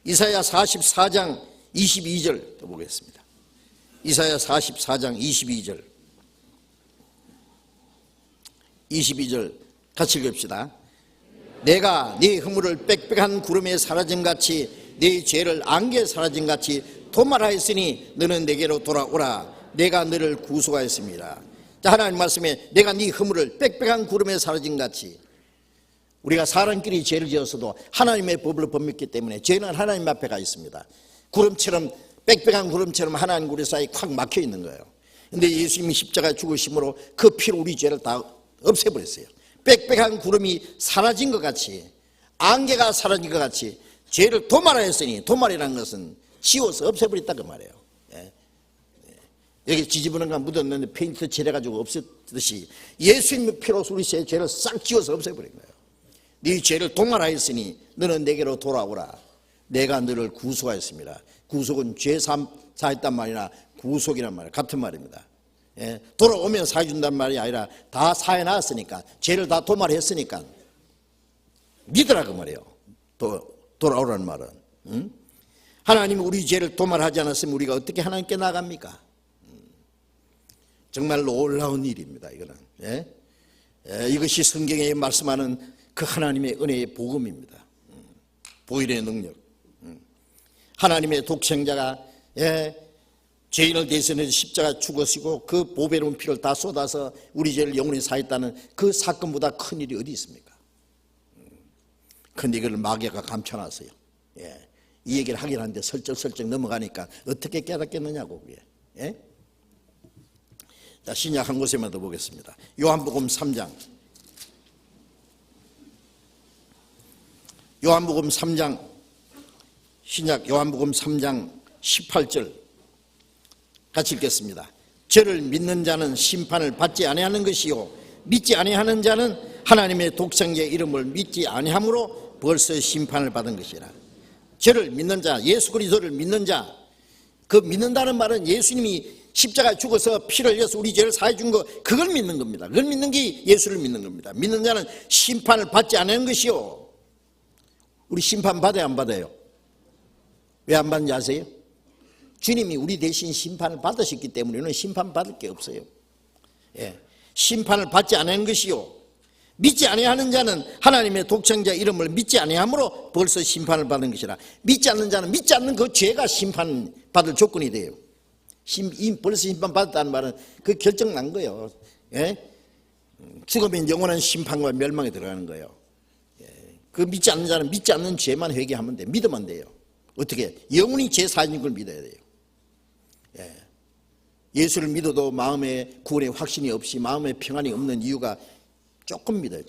이사야 44장 22절 또 보겠습니다. 이사야 44장 22절 같이 읽읍시다. 내가 네 허물을 빽빽한 구름에 사라짐같이 네 죄를 안개에 사라짐같이 도말하였으니 너는 내게로 돌아오라. 내가 너를 구속하였습니다. 자, 하나님 말씀에 내가 네 허물을 빽빽한 구름에 사라짐같이, 우리가 사람끼리 죄를 지었어도 하나님의 법을 범했기 때문에 죄는 하나님 앞에 가 있습니다. 구름처럼, 빽빽한 구름처럼 하나님 우리 사이에 콱 막혀 있는 거예요. 근데 예수님이 십자가에 죽으심으로 그 피로 우리 죄를 다 없애버렸어요. 빽빽한 구름이 사라진 것 같이, 안개가 사라진 것 같이 죄를 도말하였으니, 도말이라는 것은 지워서 없애버렸다 그 말이에요. 예. 여기 지지부는가 묻었는데 페인트 칠해가지고 없앴듯이 예수님의 피로 우리 죄를 싹 지워서 없애버린 거예요. 네 죄를 도말하였으니 너는 내게로 돌아오라. 내가 너를 구속하였습니다. 구속은 죄 사했단 말이나 구속이란 말이에요. 같은 말입니다. 예, 돌아오면 사해준단 말이 아니라 다 사해놨으니까, 죄를 다 도말했으니까 믿으라 그 말이에요. 돌아오라는 말은. 하나님이 우리 죄를 도말하지 않았으면 우리가 어떻게 하나님께 나갑니까? 정말 놀라운 일입니다. 이거는. 예? 이것이 성경에 말씀하는 그 하나님의 은혜의 복음입니다. 보일의 능력. 하나님의 독생자가, 예, 죄인을 대신해서 십자가 죽으시고 그 보배로운 피를 다 쏟아서 우리 죄를 영원히 사했다는 그 사건보다 큰 일이 어디 있습니까? 근데 이걸 마귀가 감춰놨어요. 예. 이 얘기를 하긴 하는데 슬쩍슬쩍 넘어가니까 어떻게 깨닫겠느냐고. 그게. 예? 자, 신약 한 곳에만 더 보겠습니다. 요한복음 3장. 요한복음 3장, 신약 요한복음 3장 18절 같이 읽겠습니다. 저를 믿는 자는 심판을 받지 아니하는 것이요 믿지 아니하는 자는 하나님의 독생자의 이름을 믿지 아니함으로 벌써 심판을 받은 것이라. 저를 믿는 자, 예수 그리스도를 믿는 자, 그 믿는다는 말은 예수님이 십자가에 죽어서 피를 흘려서 우리 죄를 사해 준 거, 그걸 믿는 겁니다. 그걸 믿는 게 예수를 믿는 겁니다. 믿는 자는 심판을 받지 않는 것이요. 우리 심판 받아요, 안 받아요? 왜 안 받는지 아세요? 주님이 우리 대신 심판을 받으셨기 때문에 우리는 심판 받을 게 없어요. 예. 심판을 받지 않는 것이요 믿지 아니하는 자는 하나님의 독생자 이름을 믿지 아니함으로 벌써 심판을 받은 것이라. 믿지 않는 자는 믿지 않는 그 죄가 심판받을 조건이 돼요. 벌써 심판받았다는 말은 그 결정 난 거예요. 예? 죽으면 영원한 심판과 멸망에 들어가는 거예요. 예. 그 믿지 않는 자는 믿지 않는 죄만 회개하면 돼요. 믿으면 돼요. 어떻게? 영원히 죄 사해진 걸 믿어야 돼요. 예. 예수를 믿어도 마음에 구원의 확신이 없이 마음에 평안이 없는 이유가 조금 믿어요.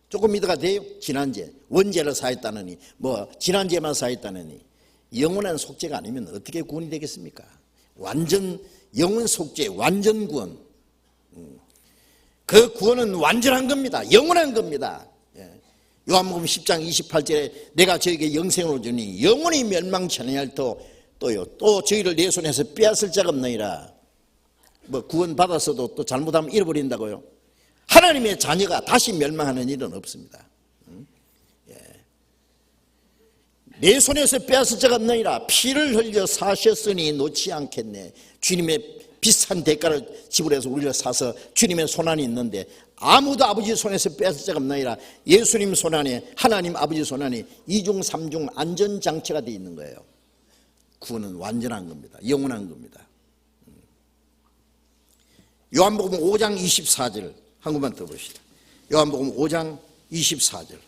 조금 믿어가 돼요. 지난죄, 원죄를 사했다느니, 뭐 지난죄만 사했다느니, 영원한 속죄가 아니면 어떻게 구원이 되겠습니까? 완전 영원 속죄, 완전 구원. 그 구원은 완전한 겁니다. 영원한 겁니다. 요한복음 10장 28절에 내가 저에게 영생을 주니 영원히 멸망치 아니할 또요. 또 저희를 내 손에서 빼앗을 자가 없느니라. 뭐 구원 받았어도 또 잘못하면 잃어버린다고요? 하나님의 자녀가 다시 멸망하는 일은 없습니다. 내 손에서 빼앗을 자가 없느니라. 피를 흘려 사셨으니 놓지 않겠네. 주님의 비싼 대가를 지불해서 우리를 사서 주님의 손안에 있는데 아무도 아버지 손에서 빼앗을 자가 없느니라. 예수님 손안에, 하나님 아버지 손안에 2중 3중 안전장치가 되어 있는 거예요. 구원은 완전한 겁니다. 영원한 겁니다. 요한복음 5장 24절 한 번만 더 봅시다. 요한복음 5장 24절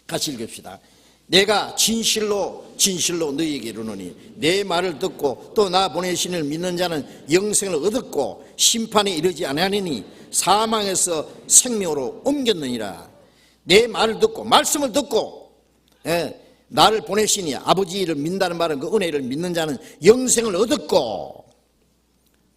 같이 읽읍시다. 내가 진실로 너희에게 이르노니 내 말을 듣고 또 나 보내신 이를 믿는 자는 영생을 얻었고 심판에 이르지 아니하니 사망에서 생명으로 옮겼느니라. 내 말을 듣고 말씀을 듣고 나를 보내시니 아버지를 믿는다는 말은 그 은혜를 믿는 자는 영생을 얻었고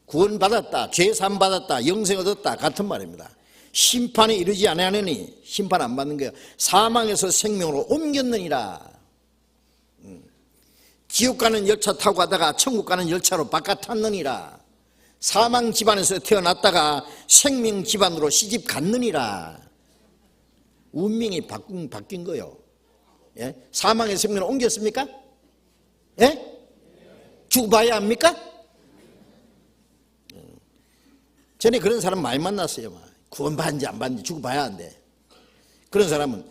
구원받았다, 죄사함받았다, 영생 얻었다 같은 말입니다. 심판에 이르지 아니하니 심판 안 받는 거예요. 사망에서 생명으로 옮겼느니라. 지옥 가는 열차 타고 가다가 천국 가는 열차로 바깥 탔느니라. 사망 집안에서 태어났다가 생명 집안으로 시집 갔느니라. 운명이 바뀐 거예요. 예? 사망의 생명을 옮겼습니까? 예? 죽어봐야 합니까? 전에 그런 사람 많이 만났어요. 구원받는지 안 받는지 죽어봐야 한대. 그런 사람은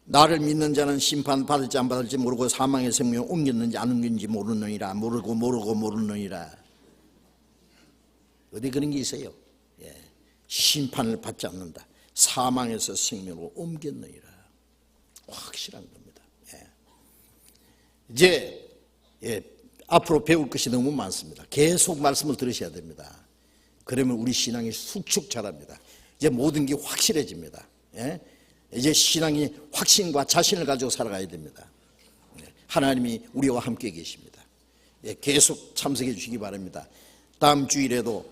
나를 믿는 자는 심판 받을지 안 받을지 모르고 사망의 생명을 옮겼는지 안 옮겼는지 모르느니라. 모르느니라. 어디 그런 게 있어요? 예. 심판을 받지 않는다. 사망에서 생명으로 옮겼느니라. 확실한 겁니다. 예. 이제 앞으로 배울 것이 너무 많습니다. 계속 말씀을 들으셔야 됩니다. 그러면 우리 신앙이 쑥쑥 자랍니다. 이제 모든 게 확실해집니다. 예? 이제 신앙이 확신과 자신을 가지고 살아가야 됩니다. 하나님이 우리와 함께 계십니다. 예, 계속 참석해 주시기 바랍니다. 다음 주일에도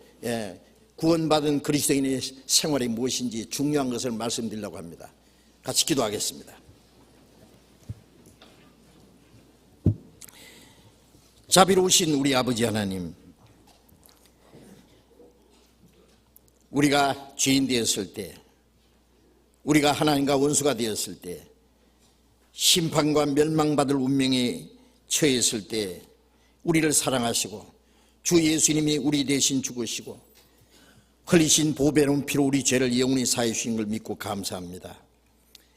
구원받은 그리스도인의 생활이 무엇인지 중요한 것을 말씀드리려고 합니다. 같이 기도하겠습니다. 자비로우신 우리 아버지 하나님, 우리가 죄인 되었을 때, 우리가 하나님과 원수가 되었을 때, 심판과 멸망받을 운명에 처했을 때 우리를 사랑하시고 주 예수님이 우리 대신 죽으시고 흘리신 보배로운 피로 우리 죄를 영원히 사해 주신 걸 믿고 감사합니다.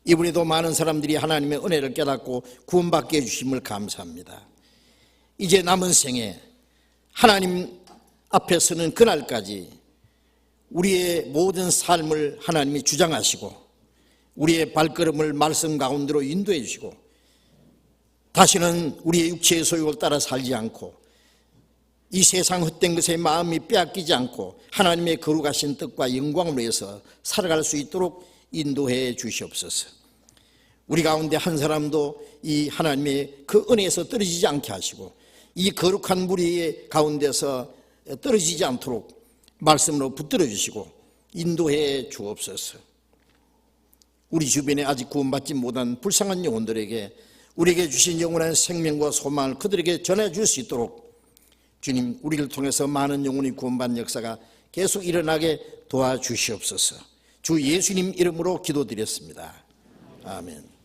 이번에도 많은 사람들이 하나님의 은혜를 깨닫고 구원받게 해주심을 감사합니다. 이제 남은 생에 하나님 앞에 서는 그날까지 우리의 모든 삶을 하나님이 주장하시고 우리의 발걸음을 말씀 가운데로 인도해 주시고 다시는 우리의 육체의 소욕을 따라 살지 않고 이 세상 헛된 것에 마음이 빼앗기지 않고 하나님의 거룩하신 뜻과 영광을 위해서 살아갈 수 있도록 인도해 주시옵소서. 우리 가운데 한 사람도 이 하나님의 그 은혜에서 떨어지지 않게 하시고 이 거룩한 무리 가운데서 떨어지지 않도록 말씀으로 붙들어 주시고 인도해 주옵소서. 우리 주변에 아직 구원받지 못한 불쌍한 영혼들에게 우리에게 주신 영원한 생명과 소망을 그들에게 전해 줄 수 있도록 주님, 우리를 통해서 많은 영혼이 구원받는 역사가 계속 일어나게 도와주시옵소서. 주 예수님 이름으로 기도드렸습니다. 아멘.